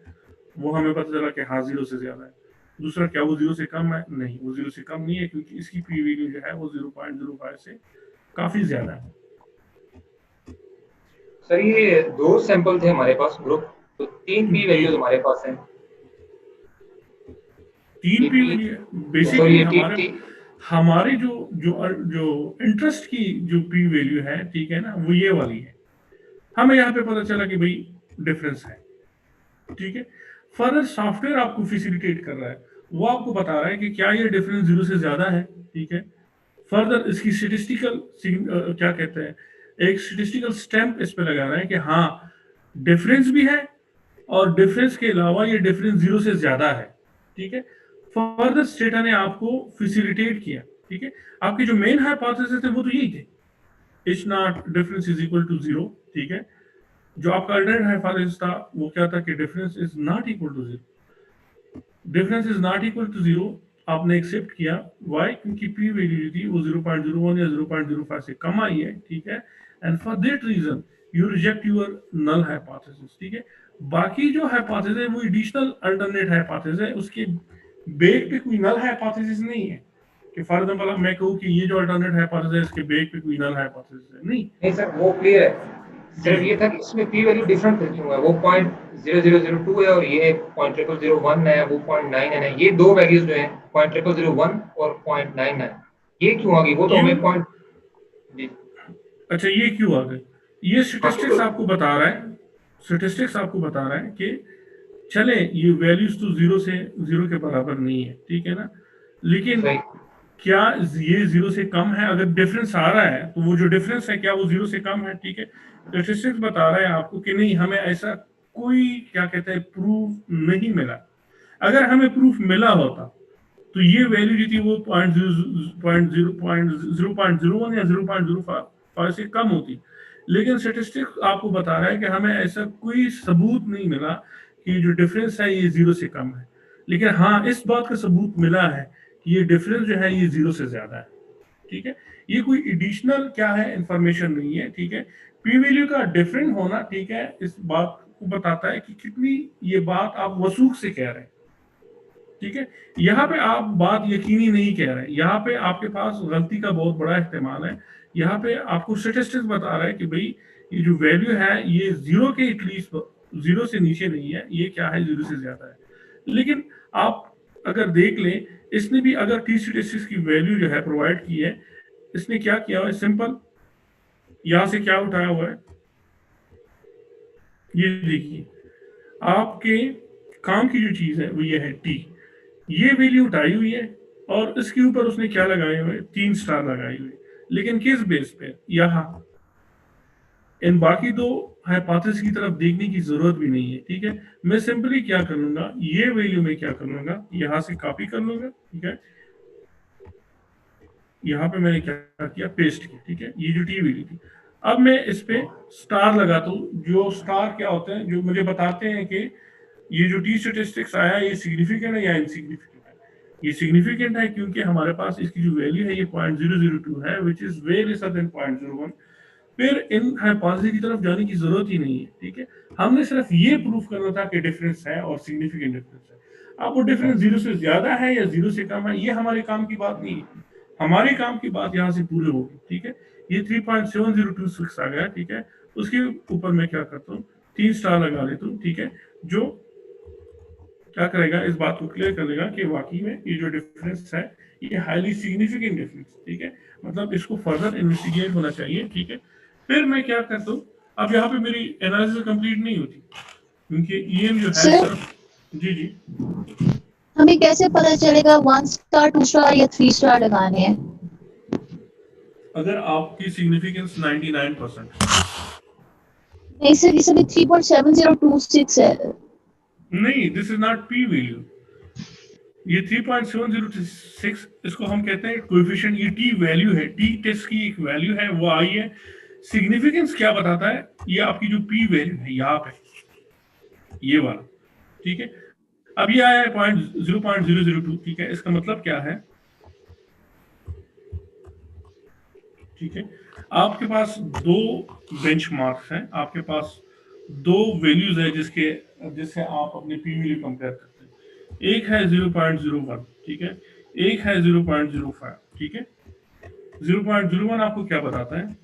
वो हमें पता चला कि हाँ 0 से ज्यादा है। दूसरा, क्या वो 0 से कम है? नहीं, वो 0 से कम नहीं है, क्योंकि इसकी पी वैल्यू जो है वो 0.05 से काफी ज्यादा है। सर ये 2 सैंपल थे हमारे पास ग्रुप, तो 3 पी जी, वैल्यूज हमारे पास हैं। 3 ये P P, value sir basically ये हमारे हमारी जो जो जो इंटरेस्ट की जो पी वैल्यू है, ठीक है ना, वो ये वाली है। हमें यहाँ पे पता चला कि भाई डिफरेंस है, ठीक है। फर्दर सॉफ्टवेयर आपको फैसिलिटेट कर रहा है, वो आपको बता रहा है कि क्या ये डिफरेंस 0 से ज्यादा है, ठीक है। फर्दर इसकी स्टेटिस्टिकल क्या कहते हैं, एक स्टेटिस्टिकल स्टैंप इस पे लगा रहा है कि हाँ डिफरेंस भी है, और डिफरेंस के अलावा ये डिफरेंस 0 से ज्यादा है, ठीक है। फर्दर स्टेटा ने आपको फैसिलिटेट किया, ठीक है। आपके जो मेन हाइपोथेसिस थे वो तो यही थे, it's not difference is equal to 0, ठीक है। जो आपका अल्टरनेट हाइपोथेसिस था वो क्या था कि difference is not equal to 0, difference is not equal to 0 आपने एक्सेप्ट किया। वाई? क्योंकि पी वैल्यू थी वो 0.01 या 0.05 से कम आई है, ठीक है। And for that reason you reject your null hypothesis, ठीक है। बाकी जो हाइपोथेसिस है वो एडिशनल अल्टरनेट हाइपोथेसिस है, उसके बेस पे कोई नल हाइपोथेसिस नहीं है कि फॉर एग्जांपल मैं कहूँ कि ये जो अल्टरनेट हाइपोथेसिस है इसके बेस पे कोई नल हाइपोथेसिस है, नहीं। नहीं सर वो क्लियर है। जी सिर्फ ये था कि इसमें पी वैल्यू डिफरेंट क्यों है, वो 0.0002 है और ये 0.0001 है, वो 0.99 है। ये दो वैल्यूज जो है 0.0001 और 0.99, ये क्यों आ गई? वो तो क्यों? हमें पॉइंट। जी। अच्छा, ये क्यों आ गए? ये हाँ स्टेटिस्टिक्स आपको बता रहा है, स्टेटिस्टिक्स आपको बता रहा है कि चले ये वैल्यूज तो 0 से 0 के बराबर नहीं है, ठीक है ना, लेकिन सही। क्या ये 0 से कम है? अगर डिफरेंस आ रहा है तो वो जो डिफरेंस है क्या वो 0 से कम है, ठीक है। स्टेटिस्टिक्स बता रहा है आपको कि नहीं, हमें ऐसा कोई क्या कहते हैं प्रूफ नहीं मिला। अगर हमें प्रूफ मिला होता तो ये वैल्यू जो थी वो 0.01 या 0.05 से कम होती, लेकिन स्टेटिस्टिक्स आपको बता रहा है कि हमें ऐसा कोई सबूत नहीं मिला कि जो डिफरेंस है ये 0 से कम है। लेकिन हाँ, इस बात का सबूत मिला है कि ये डिफरेंस जो है ये 0 से ज्यादा है, ठीक है। ये कोई एडिशनल क्या है इंफॉर्मेशन नहीं है, ठीक है। पी वैल्यू का डिफरेंट होना, ठीक है, इस बात को बताता है कि कितनी ये बात आप वसूख से कह रहे हैं, ठीक है। यहाँ पे आप बात यकीनी नहीं कह रहे, यहाँ पे आपके पास गलती का बहुत बड़ा इस्तेमाल है। यहाँ पे आपको स्टेटिस्टिक्स बता रहा है कि भाई ये जो वैल्यू है ये 0 के एटलीस्ट 0 से नीचे नहीं है, ये क्या है 0 से ज्यादा है। लेकिन आप अगर देख लें, इसने भी अगर टी स्टेटिस्टिक्स की वैल्यू जो है प्रोवाइड की है, इसने क्या किया हुआ है, सिंपल यहाँ से क्या उठाया हुआ है, ये देखिए आपके काम की जो चीज है वो ये है टी, ये वैल्यू उठाई हुई है, और इसके ऊपर उसने क्या लगाए हुए, 3 स्टार लगाए हुए। लेकिन किस बेस पे? यहाँ इन बाकी दो हाइपोथेसिस की तरफ देखने की जरूरत भी नहीं है, ठीक है। मैं सिंपली क्या कर लूंगा, ये वैल्यू में क्या कर लूंगा, यहाँ से कॉपी कर लूंगा, ठीक है। यहाँ पे मैंने क्या किया, पेस्ट किया, ठीक है। ये जो टी वैल्यू थी, अब मैं इस पे स्टार लगाता हूँ। जो स्टार क्या होते हैं, जो मुझे बताते हैं कि ये जो टी स्टेटिस्टिक्स आया ये सिग्निफिकेंट है या इनसिग्निफिकेंट है। ये सिग्निफिकेंट है क्योंकि हमारे पास इसकी जो वैल्यू है ये 0.002 है, which is way lesser than 0.01। फिर इन हाइपोथेसिस की तरफ जाने की जरूरत ही नहीं है, ठीक है। हमने सिर्फ ये प्रूफ करना था कि डिफरेंस है और सिग्निफिकेंट डिफरेंस है। अब वो डिफरेंस 0 से ज्यादा है या 0 से कम है, ये हमारे काम की बात नहीं है। हमारे काम की बात यहाँ से पूरी होगी, ठीक है। ये 3.7026 आ गया, ठीक है। उसके ऊपर मैं क्या करता हूँ, 3 स्टार लगा देता हूँ, ठीक है। जो क्या करेगा, इस बात को क्लियर कर देगा कि वाकई में ये जो डिफरेंस है ये हाईली सिग्निफिकेंट डिफरेंस, ठीक है। मतलब इसको फर्दर इन्वेस्टिगेट होना चाहिए, ठीक है। फिर मैं क्या करता हूँ, अब यहाँ पे मेरी एनालिसिस कंप्लीट नहीं होती क्योंकि ईएम जो है सर सिर्फ। जी जी। हमें कैसे पता चलेगा 1 स्टार 2 स्टार या 3 स्टार लगाने हैं? अगर आपकी सिग्निफिकेंस 99%, नहीं सर, ये सभी 3.7026 है। नहीं, this is not P value. ये 3.706 इसको हम कहते हैं कोएफिशिएंट, ये टी वैल्यू है, टी टेस्ट की एक वैल्यू है, वो आई है। सिग्निफिकेंस क्या बताता है, ये आपकी जो पी वैल्यू है यहाँ पे ये वाला, ठीक है। अब ये आया है 0.002, ठीक है। इसका मतलब क्या है, ठीक है। आपके पास दो बेंचमार्क्स हैं, आपके पास दो वैल्यूज है जिससे आप अपनी पी वैल्यू कंपेयर करते हैं। एक है 0.01, ठीक है, एक है 0.05, ठीक है। 0.01 आपको क्या बताता है?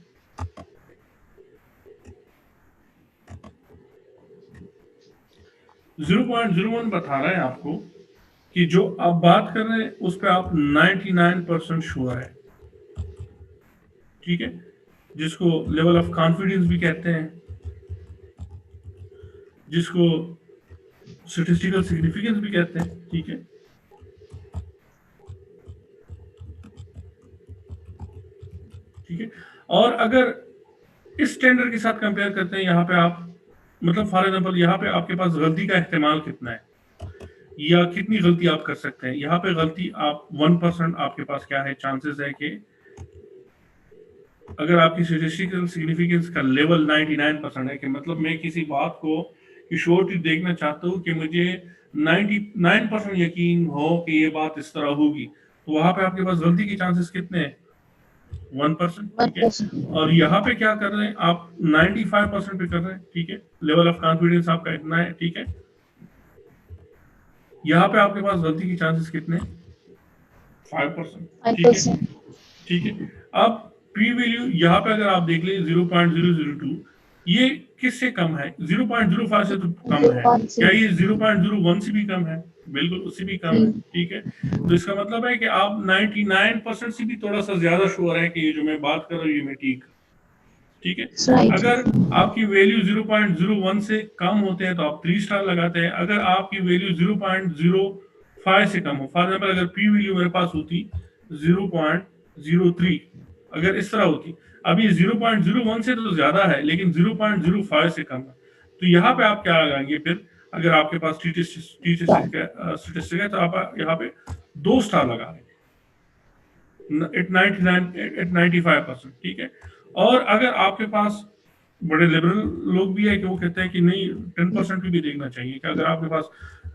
जीरो पॉइंट 0.01 बता रहा है आपको कि जो आप बात कर रहे हैं उस पर आप 99% श्योर है, ठीक है, जिसको लेवल ऑफ कॉन्फिडेंस भी कहते हैं, जिसको स्टैटिस्टिकल सिग्निफिकेंस भी कहते हैं, ठीक है। ठीक है, और अगर इस स्टैंडर्ड के साथ कंपेयर करते हैं, यहाँ पे आप मतलब फॉर एग्जांपल यहाँ पे आपके पास गलती का इस्तेमाल कितना है या कितनी गलती आप कर सकते हैं, यहाँ पे गलती आप 1% आपके पास क्या है चांसेस है कि अगर आपकी स्टैटिस्टिकल सिग्निफिकेंस का लेवल 99% है कि मतलब मैं किसी बात को की श्योरिटी देखना चाहता हूँ कि मुझे 99% यकीन हो कि ये बात इस तरह होगी, तो वहां पे आपके पास गलती के चांसेस कितने हैं? 1%, ठीक है। और यहाँ पे क्या कर रहे हैं आप? 95% पे कर रहे हैं, ठीक है, लेवल ऑफ कॉन्फिडेंस आपका इतना है, ठीक है। यहाँ पे आपके पास गलती के चांसेस कितने? 5%, ठीक है, ठीक है। अब पी वैल्यू यहाँ पे अगर आप देख लें 0.002, ये किससे कम है? 0.05 से तो कम है। क्या ये 0.01 से भी कम है? बिल्कुल उससे भी कम है, ठीक है। तो इसका मतलब है कि आप 99% से भी थोड़ा सा ज्यादा श्योर है कि ये जो मैं बात कर रहा हूँ ये मैं ठीक है। अगर आपकी वैल्यू 0.01 से कम होते हैं तो आप 3 स्टार लगाते हैं। अगर आपकी वैल्यू 0.05 से कम हो, फॉर एग्जाम्पल अगर पी वैल्यू मेरे पास होती 0.03, अगर इस तरह होती, अभी 0.01 से तो ज्यादा है लेकिन 0.05 से कम है, तो यहाँ पे आप क्या लगाएंगे फिर? अगर आपके पास स्टेटिस्टिक है तो आप यहाँ पे 2 स्टार लगा लेंगे, 95%, ठीक है। और अगर आपके पास बड़े लिबरल लोग भी है कि वो कहते हैं कि नहीं 10% भी देखना चाहिए, कि अगर आपके पास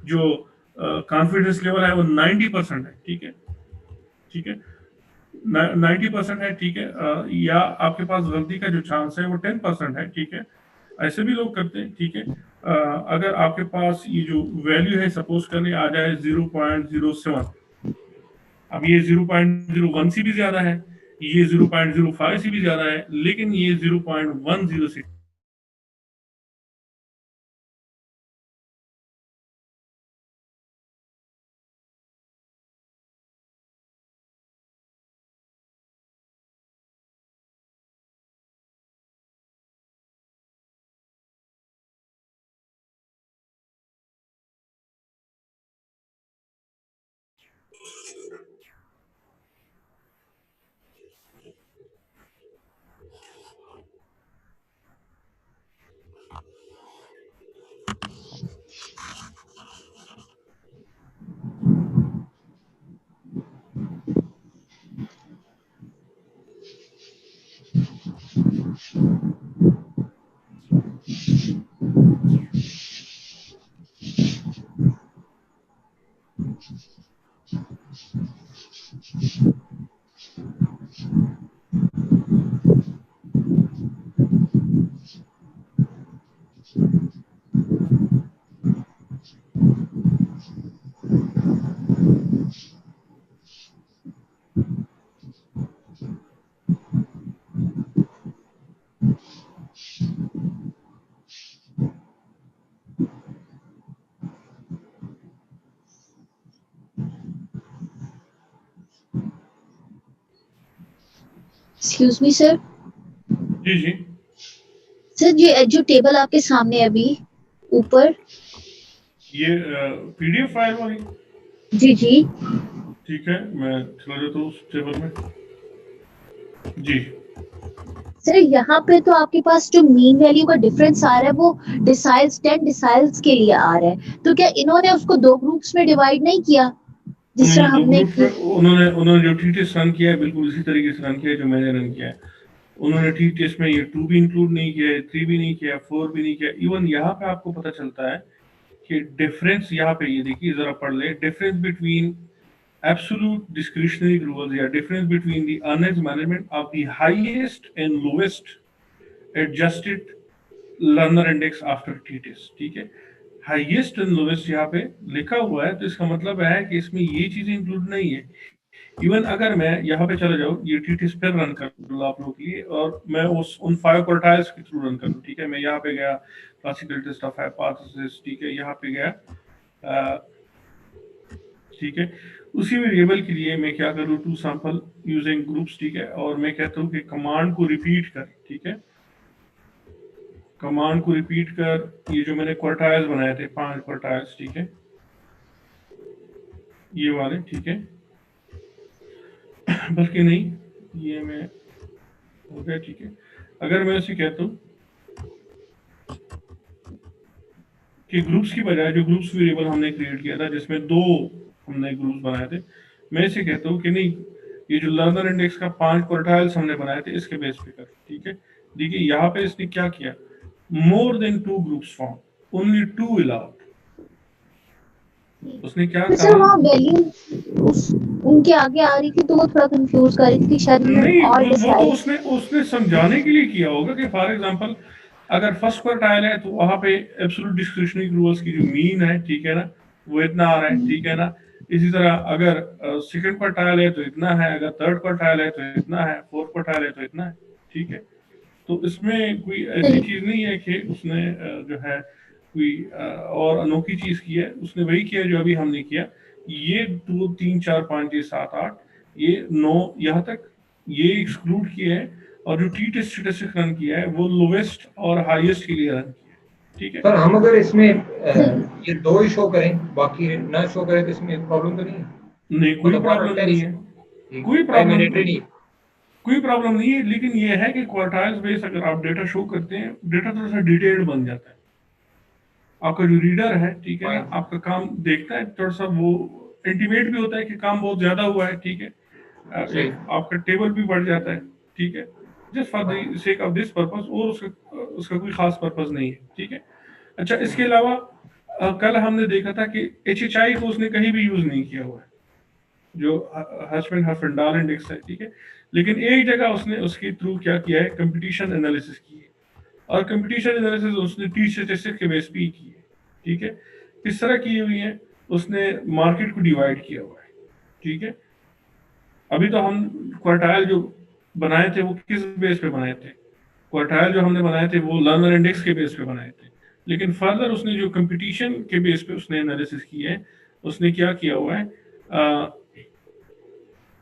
जो कॉन्फिडेंस लेवल है वो 90% है, ठीक है, ठीक है, 90% है, ठीक है, या आपके पास गलती का जो चांस है वो 10% है, ठीक है, ऐसे भी लोग करते हैं, ठीक है। अगर आपके पास ये जो वैल्यू है सपोज करने आ जाए 0.07, अब ये 0.01 से भी ज्यादा है, ये 0.05 से भी ज्यादा है, लेकिन ये 0.10 से एक्सक्यूज मी सर। जी जी सर ये जो टेबल आपके सामने है अभी ऊपर, ये पीडीएफ फाइल वाली, जी जी ठीक है, मैं चला जाता हूँ उस टेबल में। जी सर, यहाँ पे तो आपके पास जो मीन वैल्यू का डिफरेंस आ रहा है वो डिसाइल्स 10 डिसाइल्स के लिए आ रहा है, तो क्या इन्होंने उसको दो ग्रुप्स में डिवाइड नहीं किया जिस तरह दो हमने ग्रुप में उन्होंने जो टी टेस्ट रन किया है बिल्कुल उसी तरीके से रन किया है जो मैंने रन किया है। उन्होंने टी टेस्ट में ये 2 भी इंक्लूड नहीं किया है, 3 भी नहीं किया, 4 भी नहीं किया। इवन यहाँ पे आपको पता चलता है कि डिफरेंस यहाँ पे, ये देखिए जरा पढ़ ले, difference between absolute discretionary accruals या difference between the earnings management of the highest and lowest adjusted learner index after t-test, ठीक है। हाईएस्ट एंड लोवेस्ट यहाँ पे लिखा हुआ है, तो इसका मतलब है कि इसमें ये चीजें इंक्लूड नहीं है। इवन अगर मैं यहाँ पे चला जाऊँ, ये टी-टेस्ट फिर रन कर लूँ आप लोगों के लिए, और मैं उन 5 क्वार्टाइल्स के थ्रू रन कर लूँ, ठीक है। मैं यहाँ पे गया क्लासिकल टेस्ट ऑफ हाइपोथेसिस, ठीक है, यहाँ पे गया, ठीक है। उसी वेरिएबल के लिए मैं क्या करूँ, टू सैंपल यूजिंग ग्रुप्स, ठीक है, और मैं कहता हूँ कि कमांड को रिपीट कर, ठीक है, कमांड को रिपीट कर, ये जो मैंने क्वार्टाइल्स बनाए थे 5 क्वार्टाइल्स, ठीक है, ये वाले, ठीक है, बल्कि नहीं, ये मैं हो गया, ठीक है। अगर मैं इसे कहता हूँ कि ग्रुप्स की बजाय जो ग्रुप्स वेरिएबल हमने क्रिएट किया था, जिसमें 2 हमने ग्रुप्स बनाए थे, मैं इसे कहता हूँ कि नहीं, ये जो लर्नर इंडेक्स का 5 क्वार्टाइल्स हमने बनाए थे, इसके बेस पे कर, ठीक है। देखिए यहाँ पे इसने क्या किया, more than 2 groups form, only 2 allowed. उसने क्या तो सर वहाँ वैल्यू उनके आगे आ रही थी, तो वो थोड़ा कंफ्यूज कर रही थी कि शायद नहीं, और वो तो डिसाइड उसने समझाने के लिए किया होगा कि फॉर एग्जांपल अगर फर्स्ट क्वार्टाइल है तो वहां पे एब्सोल्यूट डिस्क्रिशनरी एक्रूवल्स की जो मीन है, ठीक है ना, वो इतना आ रहा है, ठीक है ना। इसी तरह अगर सेकंड क्वार्टाइल है तो इतना है, अगर थर्ड क्वार्टाइल है तो इतना है, फोर्थ क्वार्टाइल है तो इतना है, ठीक है। तो इसमें कोई ऐसी चीज नहीं है कि उसने जो है कोई और अनोखी चीज की है। उसने वही किया जो अभी हमने किया। ये 2 3 4 5 6 7 8 ये 9 यहाँ तक ये एक्सक्लूड किए हैं, और जो टी टेस्ट स्टैटिस्टिक्स रन किया है वो लोवेस्ट और हाईएस्ट के लिए रन किया है, ठीक है। सर हम अगर इसमें ये 2 ही शो करें, बाकी ना शो करें, तो इसमें प्रॉब्लम तो नहीं है? नहीं, कोई मतलब बहुत प्रॉब्लम रखता है नहीं है, कोई भाई प्रॉब्लम मैंडेटरी नहीं। कोई प्रॉब्लम नहीं है। लेकिन ये है कि क्वार्टाइल्स बेस अगर आप डेटा शो करते हैं, डेटा थोड़ा सा डिटेल्ड बन जाता है। आपका जो रीडर है, ठीक है ना, आपका काम देखता है, थोड़ा सा वो इंटीमेट भी होता है कि काम बहुत ज्यादा हुआ है, ठीक है। एक आपका टेबल भी बढ़ जाता है, ठीक है, just for the sake of this purpose, और उसका कोई खास पर्पस नहीं है, ठीक है। अच्छा, इसके अलावा कल हमने देखा था कि HHI को उसने कहीं भी यूज नहीं किया हुआ है, जो हस्बैंड हस्बैंडाल इंडेक्स है, ठीक है। लेकिन एक जगह उसने उसके थ्रू क्या किया है, कंपटीशन एनालिसिस की है, और कंपटीशन एनालिसिस उसने टी स्टैटिस्टिक्स के बेस पे ही की है, ठीक है। किस तरह की हुई है, उसने मार्केट को डिवाइड किया हुआ है, ठीक है। अभी तो हम क्वार्टाइल जो बनाए थे वो किस बेस पे बनाए थे, क्वार्टाइल जो हमने बनाए थे वो लर्नर इंडेक्स के बेस पे बनाए थे। लेकिन फर्दर उसने जो कंपटीशन के बेस पे उसने एनालिसिस की है, उसने क्या किया हुआ है,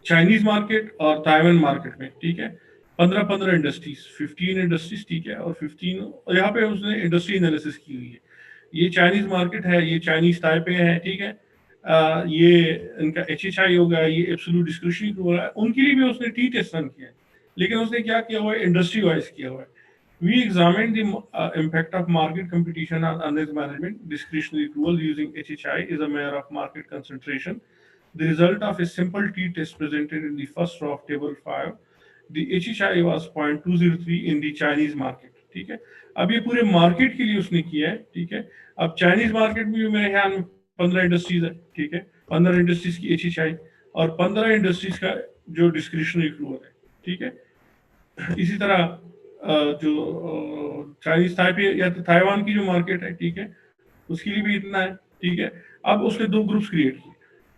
चाइनीज मार्केट और ताइवान मार्केट में, ठीक है, 15 इंडस्ट्रीज, 15 इंडस्ट्रीज, ठीक है, और 15 यहाँ पे उसने इंडस्ट्री एनालिसिस की हुई है। ये चाइनीज मार्केट है, ये चाइनीज ताइपे है, ठीक है। ये इनका HHI होगा, ये एब्सोल्यूट डिस्क्रिशनरी होगा, उनके लिए भी उसने टी टेस्ट रन किया है। लेकिन उसने क्या किया हुआ है, इंडस्ट्री वाइज किया हुआ है। We examined the impact of market competition on earnings management. Discretionary accrual using HHI is a measure of market concentration. The result of a simple t-test presented in the first row of table 5. The HHI was 0.203 in the Chinese market. ठीक है, अब ये पूरे market के लिए उसने किया है, ठीक है। अब चाइनीज मार्केट में भी मेरे ख्याल में 15 इंडस्ट्रीज है, ठीक है, 15 इंडस्ट्रीज की HHI और 15 इंडस्ट्रीज का जो डिस्क्रिशनरी एक्रूवल है, ठीक है। इसी तरह जो चाइनीज ताइपे या तो ताइवान की जो मार्केट है, ठीक है, उसके लिए भी इतना है, ठीक है। अब उसने 2 ग्रुप्स क्रिएट किए,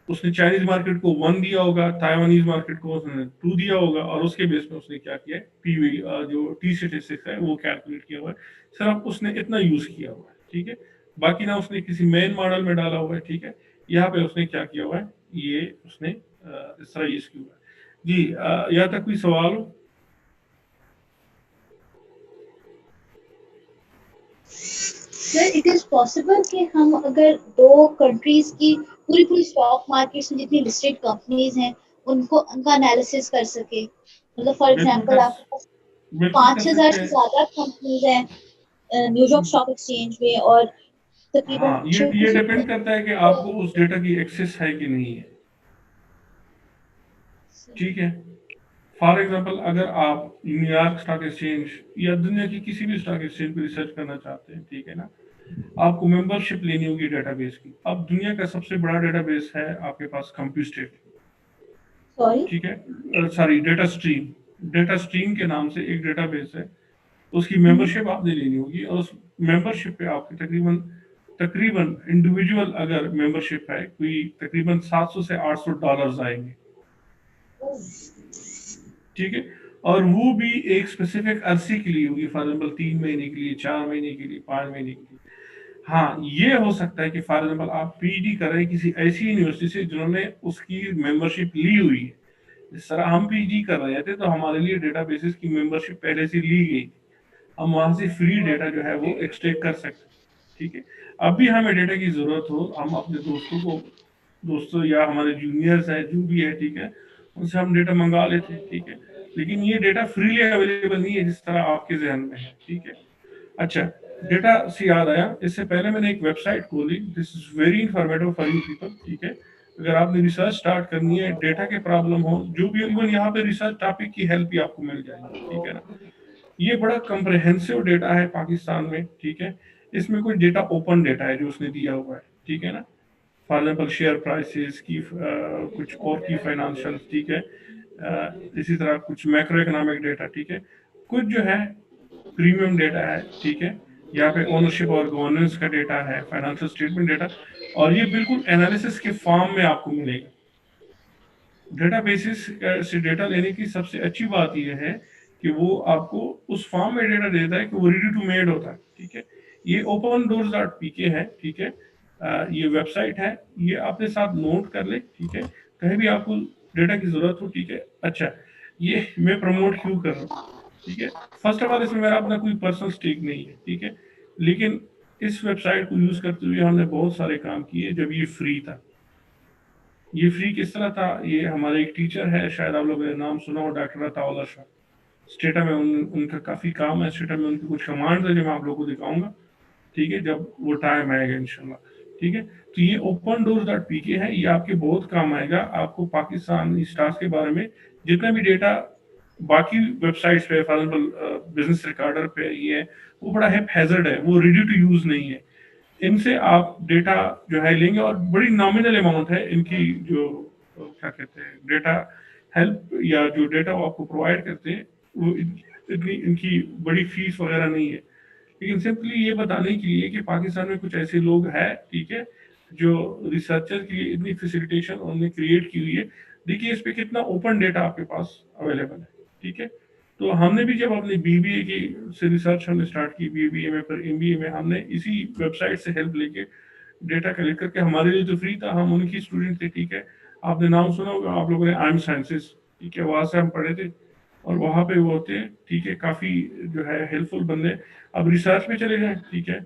उसने चाइनीज मार्केट को 1 दिया होगा, ताइवानीज मार्केट को उसने 2 दिया होगा, और उसके बेस पे उसने क्या किया है, पीवी जो टी स्टैटिस्टिक्स है वो कैलकुलेट किया हुआ है। सिर्फ उसने इतना यूज किया हुआ है, ठीक है। बाकी ना उसने किसी मेन मॉडल में डाला हुआ है, ठीक है। यहाँ पे उसने क्या किया हुआ है, ये उसने इस तरह यूज किया हुआ है। जी, यहाँ तक कोई सवाल हो? सर इट इज पॉसिबल कि हम अगर 2 कंट्रीज की पूरी स्टॉक मार्केट्स में जितनी लिस्टेड कंपनीज हैं उनका एनालिसिस कर सके। मतलब फॉर एग्जांपल आपके पास 5,000 से ज्यादा कंपनीज हैं न्यूयॉर्क स्टॉक एक्सचेंज में, और तकरीबन हाँ, ये डिपेंड करता है कि आपको उस डेटा की एक्सेस है कि नहीं है, ठीक है। फॉर एग्जांपल अगर आप न्यूयॉर्क स्टॉक एक्सचेंज या दुनिया की किसी भी स्टॉक एक्सचेंज पर रिसर्च करना चाहते हैं, ठीक है ना, आपको मेंबरशिप लेनी होगी डेटाबेस की। अब दुनिया का सबसे बड़ा डेटाबेस है आपके पास कंप्यूस्टेट, सॉरी, ठीक है, सॉरी, डेटा स्ट्रीम के नाम से एक डेटाबेस है, उसकी मेंबरशिप आपने लेनी होगी और उस मेंबरशिप पे आपके तकरीबन तकरीबन इंडिविजुअल अगर मेंबरशिप है कोई तकरीबन 700 से 800 डॉलर्स आएंगे, ठीक है। और वो भी एक स्पेसिफिक अरसे के लिए होगी, फॉर एग्जाम्पल 3 महीने के लिए, 4 महीने के लिए, 5 महीने के लिए। हाँ, ये हो सकता है कि फॉर एग्जाम्पल आप पीएचडी कर रहे हैं किसी ऐसी यूनिवर्सिटी से जिन्होंने उसकी मेंबरशिप ली हुई है। जिस तरह हम पीएचडी कर रहे थे तो हमारे लिए डेटाबेसेस की मेंबरशिप पहले से ली गई थी, हम वहां से फ्री डेटा जो है वो एक्सट्रैक्ट कर सकते हैं, ठीक है। अब भी हमें डेटा की जरूरत हो, हम अपने दोस्तों या हमारे जूनियर्स है जो भी है, ठीक है, उनसे हम डेटा मंगा लेते हैं, ठीक है। लेकिन ये डेटा फ्रीली अवेलेबल नहीं है जिस तरह आपके जहन में है, ठीक है। अच्छा, डेटा से याद आया, इससे पहले मैंने एक वेबसाइट खोली, this is very informative for you people, ठीक है। अगर आपने रिसर्च स्टार्ट करनी है, डेटा के प्रॉब्लम हो जो भी, इवन यहाँ पे रिसर्च टॉपिक की हेल्प भी आपको मिल जाएगी, ठीक है ना। ये बड़ा कंप्रहेंसिव डेटा है पाकिस्तान में, ठीक है। इसमें कोई डेटा ओपन डेटा है जो उसने दिया हुआ है, ठीक है ना। फॉर एग्जाम्पल शेयर प्राइसेस की, कुछ और की फाइनेंशियल, ठीक है। इसी तरह कुछ मैक्रो इकोनॉमिक डेटा, ठीक है। कुछ जो है प्रीमियम डेटा है, ठीक है। यहाँ पे ओनरशिप और गवर्नेंस का डेटा है, फाइनेंशियल स्टेटमेंट डेटा, और ये बिल्कुल एनालिसिस के फॉर्म में आपको मिलेगा। डेटाबेसिस से डेटा लेने की सबसे अच्छी बात यह है कि वो आपको उस फॉर्म में डेटा देता है कि वो रेडी टू मेड होता है, ठीक है। ये opendoors.pk है, ठीक है। ये वेबसाइट है, ये आपने साथ नोट कर ले, ठीक है। कहीं भी आपको डेटा की जरूरत हो, ठीक है। अच्छा, ये मैं प्रमोट क्यों कर रहा हूँ, ठीक है। फर्स्ट ऑफ ऑल इसमें मेरा अपना कोई पर्सनल स्टेक नहीं है, ठीक है। लेकिन इस वेबसाइट को यूज करते हुए हमने बहुत सारे काम किए जब ये फ्री था। ये फ्री किस तरह था, ये हमारे एक टीचर है, शायद आप लोगों ने नाम सुना हो, डॉक्टर अताउल्लाह शाह। स्टेटा में उनका काफी काम है, स्टेटा में उनकी कुछ कमांड है जो मैं आप लोगों को दिखाऊंगा, ठीक है, जब वो टाइम आएगा इंशाल्लाह, ठीक है। तो ये opendoors.pk है, ये आपके बहुत काम आएगा। आपको पाकिस्तान स्टार्स के बारे में जितना भी डेटा बाकी वेबसाइट्स पे, फॉर एग्जाम्पल बिजनेस रिकॉर्डर पे, ये है वो बड़ा हैजर्ड है, वो रेडी टू यूज नहीं है। इनसे आप डेटा जो है लेंगे और बड़ी नॉमिनल अमाउंट है इनकी, जो क्या कहते हैं डेटा हेल्प या जो डेटा वो आपको प्रोवाइड करते हैं, वो इतनी इनकी बड़ी फीस वगैरह नहीं है। लेकिन सिंपली ये बताने के लिए कि पाकिस्तान में कुछ ऐसे लोग हैं, ठीक है, जो रिसर्चर के लिए इतनी फैसिलिटेशन उन्होंने क्रिएट की हुई है। देखिए इस पे कितना ओपन डेटा आपके पास अवेलेबल है, ठीक है। तो हमने भी जब अपनी बीबीए की से रिसर्च हमने स्टार्ट की, बीबीए में, पर एमबीए में, हमने इसी वेबसाइट से हेल्प लेके डेटा कलेक्ट करके, हमारे लिए तो फ्री था, हम उनकी स्टूडेंट थे, ठीक है। आपने नाम सुना होगा आप लोगों ने, आर्म साइंसेस, ठीक है, वहां से हम पढ़े थे और वहां पे वो होते हैं, ठीक है, काफी जो है हेल्पफुल बंदे। अब रिसर्च में चले जाएं, ठीक है।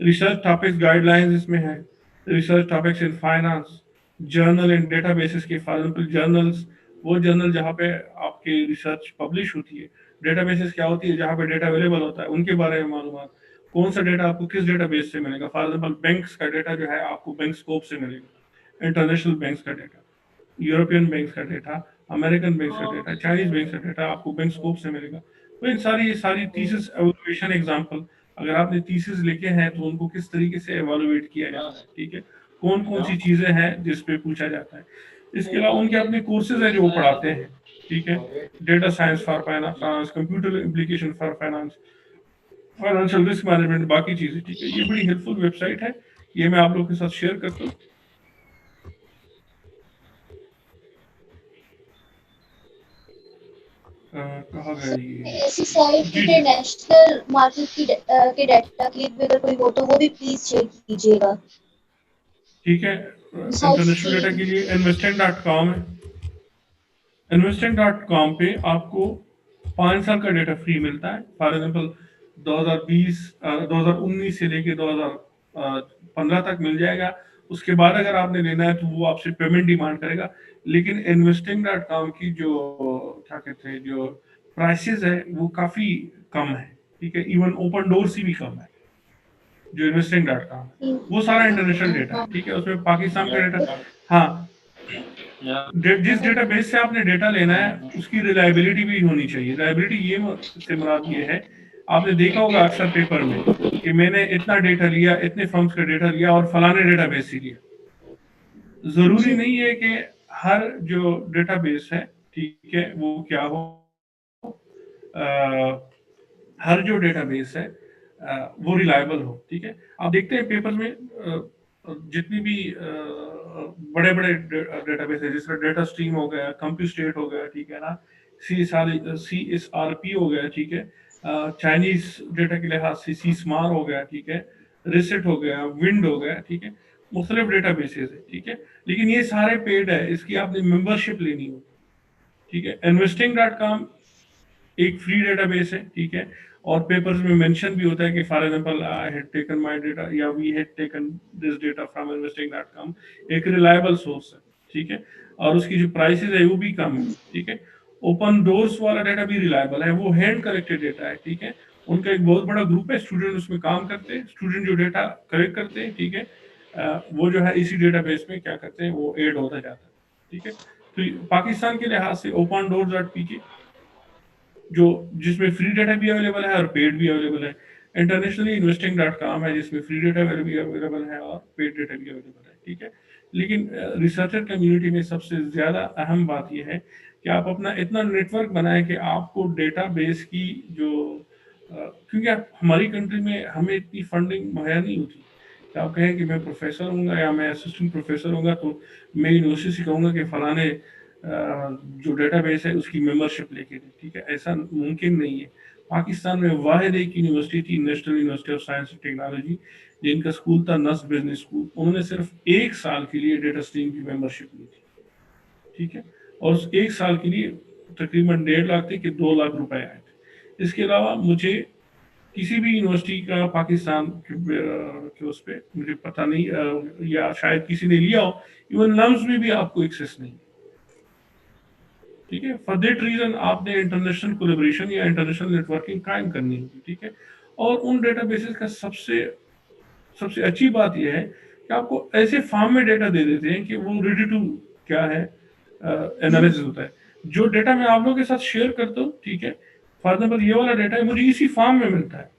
रिसर्च टॉपिक्स गाइडलाइंस इसमें है, research topics in finance, journal and databases के, फॉर एग्जांपल जर्नल्स, वो जर्नल जहाँ पे आपके रिसर्च पब्लिश होती है। डेटाबेसेस क्या होती है, जहाँ पे डेटा अवेलेबल होता है, उनके बारे में मालूमात, कौन सा डेटा आपको किस डेटाबेस से मिलेगा। फॉर एग्जांपल बैंक्स का डेटा जो है आपको बैंक स्कोप से मिलेगा, इंटरनेशनल बैंक्स का डेटा, यूरोपियन बैंक्स का डेटा, अमेरिकन बैंक्स का डेटा, चाइनीज बैंक्स का डेटा आपको बैंक स्कोप से मिलेगा। तो इन सारी थीसिस एवल्यूएशन एग्जांपल, अगर आपने थीसिस लिखे हैं तो उनको किस तरीके से एवल्यूएट किया जाता है, ठीक है, कौन कौन सी चीजें हैं जिस पे पूछा जाता है। इसके अलावा उनके अपने कोर्सेज हैं जो वो पढ़ाते हैं, ठीक है। Data science for finance, computer application for finance, financial risk management, बाकी चीजें, ठीक है। ये बड़ी हेल्पफुल वेबसाइट है, ये मैं आप लोगों के साथ शेयर करता हूँ। कहाँ गया ये, ऐसी साइट जी जी, इंटरनेशनल मार्केट की के डाटा के लिए भी अगर कोई हो तो वो भी प्लीज शेयर कीजिएगा। ठीक है। Besides इंटरनेशनल डेटा के the लिए investing.com है। investing.com पे आपको 5 साल का डेटा फ्री मिलता है। फॉर एग्जाम्पल 2019 से लेके 2015 तक मिल जाएगा। उसके बाद अगर आपने लेना है तो वो आपसे पेमेंट डिमांड करेगा। लेकिन investing.com की जो क्या कहते हैं जो प्राइसेस है वो काफी कम है, ठीक है, इवन ओपन डोर से भी कम है। जो investing.com है वो सारा इंटरनेशनल डेटा है, ठीक है, उसमें पाकिस्तान का डेटा। हाँ, जिस डेटाबेस से आपने डेटा लेना है उसकी रिलायबिलिटी भी होनी चाहिए। रिलायबिलिटी ये से मुराद ये है, आपने देखा होगा अक्सर पेपर में कि मैंने इतना डेटा लिया, इतने फर्म्स का डेटा लिया और फलाने डेटाबेस से लिया। जरूरी नहीं है कि हर जो डेटाबेस है, ठीक है, वो क्या हो, हर जो डेटाबेस है वो रिलायबल हो, ठीक है। आप देखते हैं पेपर में जितनी भी बड़े बड़े डेटाबेस है, जिसमें डेटा स्ट्रीम हो गया, कंप्यूस्टेट हो गया, ठीक है ना, CSRP हो गया, ठीक है, चाइनीज डेटा के लिहाज से सी स्मार हो गया, ठीक है, रिसेट हो गया, विंड हो गया, ठीक है, मुख्तलिफ डेटाबेसेस है, ठीक है, लेकिन ये सारे पेड है, इसकी आपने मेंबरशिप लेनी हो, ठीक है। इन्वेस्टिंग.com एक फ्री डेटाबेस है, ठीक है, और पेपर्स में मेंशन भी होता है कि for example I had taken my data या we had taken this data from इन्वेस्टिंग.com, एक रिलायबल सोर्स है, ठीक है, और उसकी जो प्राइसेस है वो भी कम है, ठीक है। ओपन डोर्स वाला डेटा भी रिलायबल है, वो हैंड कलेक्टेड डेटा है, ठीक है, उनका एक बहुत बड़ा ग्रुप है, स्टूडेंट उसमें काम करते हैं, स्टूडेंट जो डेटा कलेक्ट करते हैं, ठीक है, वो जो है इसी डेटाबेस में क्या करते हैं, वो ऐड होता जाता है, ठीक है। तो पाकिस्तान के लिहाज से ओपन डोर्स.pk जो जिसमें फ्री डेटा भी अवेलेबल है और पेड भी अवेलेबल है। इंटरनेशनली इन्वेस्टिंग.com है जिसमें फ्री डेटा भी अवेलेबल है और पेड डेटा भी अवेलेबल है, ठीक है। लेकिन रिसर्चर कम्युनिटी में सबसे ज़्यादा अहम बात यह है कि आप अपना इतना नेटवर्क बनाएं कि आपको डेटाबेस की जो क्योंकि हमारी कंट्री में हमें इतनी फंडिंग मुहैया नहीं होती कि आप कहें कि मैं प्रोफेसर हूँ या मैं असिस्टेंट प्रोफेसर हूँ तो मैं यूनिवर्सिटी से कहूँगा कि फलाने जो डेटाबेस है उसकी मेंबरशिप लेके दे, ठीक है, ऐसा मुमकिन नहीं है। पाकिस्तान में वाहिद एक यूनिवर्सिटी थी, national university of science and technology, जिनका स्कूल था नस्ब बिजनेस स्कूल, उन्होंने सिर्फ 1 साल के लिए डेटा स्ट्रीम की मेंबरशिप ली थी, ठीक है, और उस 1 साल के लिए तकरीबन 1.5 लाख थे कि 2 लाख रुपए आए थे। इसके अलावा मुझे किसी भी यूनिवर्सिटी का पाकिस्तान के उस पर मुझे पता नहीं या शायद किसी ने लिया हो, इवन लम्स में भी आपको एक्सेस नहीं, ठीक है। फॉर दैट रीजन आपने इंटरनेशनल कोलेबोरेशन या इंटरनेशनल नेटवर्किंग कायम करनी होगी, ठीक है। और उन डेटाबेसेस का सबसे सबसे अच्छी बात यह है कि आपको ऐसे फॉर्म में डेटा दे देते हैं कि वो रेडी टू क्या है एनालिसिस होता है। जो डेटा मैं आप लोगों के साथ शेयर करता हूँ, ठीक है, फॉर एग्जाम्पल ये वाला डेटा है मुझे इसी फॉर्म में मिलता है,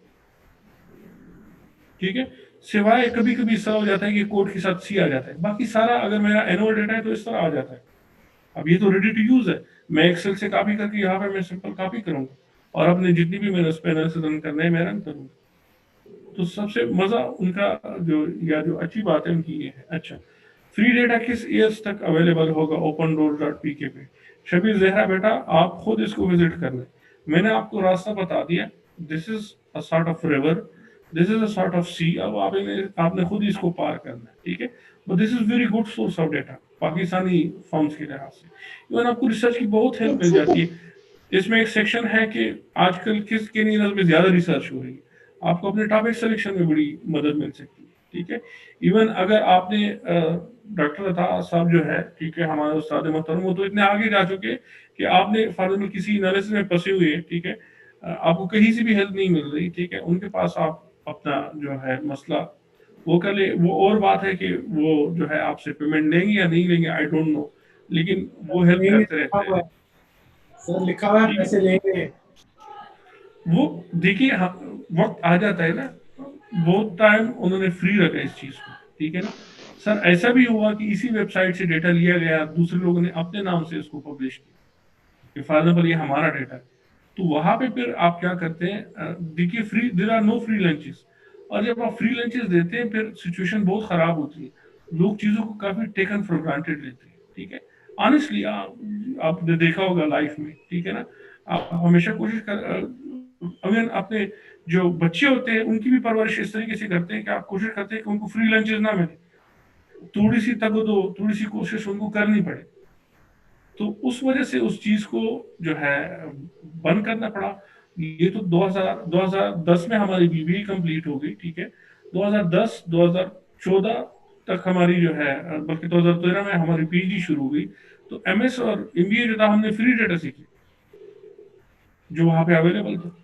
ठीक है, सिवाय कभी कभी इस तरह हो जाता है कि कोड के साथ सी आ जाता है, बाकी सारा अगर मेरा एनुअल डेटा है तो इस तरह आ जाता है। अब ये तो रेडी टू यूज है, मैं एक्सेल से कॉपी करके यहाँ पे मैं सिंपल कॉपी करूंगा और अपने जितनी भी मैंने उस पर एनालिसिस रन करना है मैं रन करूंगा। तो सबसे मजा उनका जो अच्छी बात है उनकी ये है। अच्छा, फ्री डेटा किस ईयर्स तक अवेलेबल होगा ओपन डोर.pk पे? शबीर जहरा बेटा आप खुद इसको विजिट कर लें, मैंने आपको रास्ता बता दिया। This is a sort of river, this is a sort of sea, अब आपने खुद इसको पार करना है, ठीक है। But this is very good source of data Pakistani firms के लिहाज से, इवन आपको रिसर्च की बहुत हेल्प मिल जाती है। इसमें एक सेक्शन है कि आजकल किस के एरियाज में ज्यादा रिसर्च हो रही है, आपको अपने टॉपिक सिलेक्शन में बड़ी मदद मिल सकती है, ठीक है। इवन अगर आपने डॉक्टर अता साहब जो है, ठीक है, हमारे उस्ताद मोहतरम, वो तो इतने आगे जा चुके कि आपने फॉर एग्जाम्पल किसी एनालिसिस में फंसे हुए, ठीक है, आपको कहीं से भी हेल्प नहीं मिल रही, ठीक है, उनके पास आप अपना जो है मसला वो कर ले। वो और बात है कि वो जो है आपसे पेमेंट लेंगे या नहीं लेंगे, आई डोंट नो, लेकिन वो हेल्प करते रहते हैं। सर लिखा हुआ है पैसे लेंगे, वो देखिए वक्त आ जाता है ना, बहुत टाइम उन्होंने फ्री रखा इस चीज को, ठीक है ना। सर ऐसा भी हुआ कि इसी वेबसाइट से डेटा लिया गया, दूसरे लोगों ने अपने नाम से इसको पब्लिश किया, फॉर एग्जाम्पल ये हमारा डेटा है, तो वहां पे फिर आप क्या करते हैं, देखिए free, there are no free lunches, और जब आप फ्री लंचेस देते हैं फिर सिचुएशन बहुत खराब होती है, लोग चीजों को काफी टेकन फॉर ग्रांटेड लेते हैं, ठीक है। ऑनेस्टली आपने देखा होगा लाइफ में, ठीक है ना, आप हमेशा कोशिश कर अगर अपने जो बच्चे होते हैं उनकी भी परवरिश इस तरीके से करते हैं कि आप कोशिश करते हैं कि उनको फ्री लंचेस ना मिले, थोड़ी सी तक दो, थोड़ी सी कोशिश उनको करनी पड़े। तो उस वजह से उस चीज को जो है बंद करना पड़ा। ये तो 2010 में हमारी बीबीए कंप्लीट हो गई, ठीक है, 2010 2014 तक हमारी जो है, बल्कि 2013 में हमारी पीएचडी शुरू हुई। तो एमएस और एमबीए जो था हमने फ्री डेटा सीखी जो वहां पे अवेलेबल था,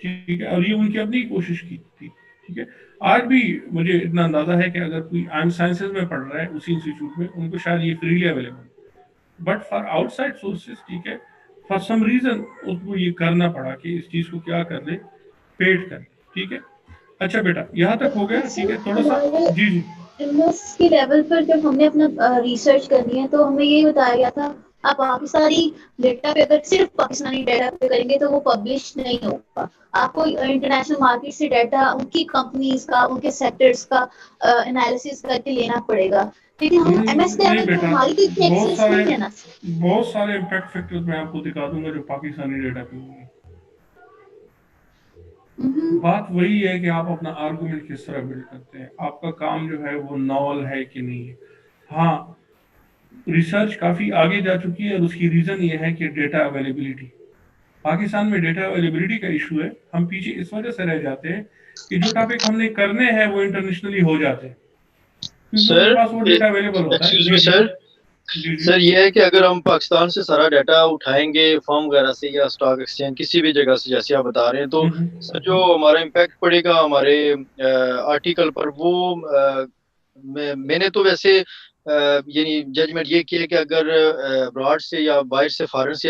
ठीक है, और ये उनकी अपनी कोशिश की थी, ठीक है। आज भी मुझे इतना अंदाजा है कि अगर कोई आर्म साइंसेज में पढ़ रहा है उसी इंस्टीट्यूट में, उनको शायद ये freely available, but for outside sources, ठीक है, फॉर सम रीजन उसको ये करना पड़ा कि इस चीज को क्या कर ले, पेड कर ले, ठीक है। अच्छा बेटा यहाँ तक हो गया, ठीक है, थोड़ा सा जी जी एमएस के लेवल पर जब हमने अपना रिसर्च करनी है तो हमें ये बताया गया था आप पाकिस्तानी डेटा पे अगर सिर्फ पाकिस्तानी डेटा पे करेंगे तो वो पब्लिश नहीं होगा। आपको इंटरनेशनल मार्केट से डेटा उनकी कंपनीज का उनके सेक्टर्स का एनालिसिस करके लेना पड़ेगा। लेकिन हम एमएस नहीं लेवल पे बेटा, हमारी तो इतनी बहुत एक्सेस सारे नहीं है ना। बहुत सारे इम्पैक्ट फैक्टर्स मैं आपको दिखा दूंगा जो पाकिस्तानी डेटा पे होंगे। बात वही है कि आप अपना आर्गुमेंट किस तरह बिल्ड करते हैं, आपका काम जो है वो नॉवल है कि नहीं है। हाँ, रिसर्च काफी आगे जा चुकी है और उसकी रीजन ये है कि डेटा अवेलेबिलिटी, पाकिस्तान में डेटा अवेलेबिलिटी का इशू है। हम पीछे इस वजह से रह जाते हैं कि जो टॉपिक हमने करने हैं वो इंटरनेशनली हो जाते हैं क्योंकि उनके सर, पास वो डेटा अवेलेबल होता है। एक्सक्यूज जी मी जी सर, जी जी। सर ये है कि अगर हम पाकिस्तान से सारा डाटा उठाएंगे फर्म वगैरह से या स्टॉक एक्सचेंज किसी भी जगह से जैसे आप बता रहे हैं, तो सर जो हमारा इम्पैक्ट पड़ेगा हमारे आर्टिकल पर वो मैंने तो वैसे यानी जजमेंट ये किया कि अगर ब्रॉड से या बाहर से फॉरेन से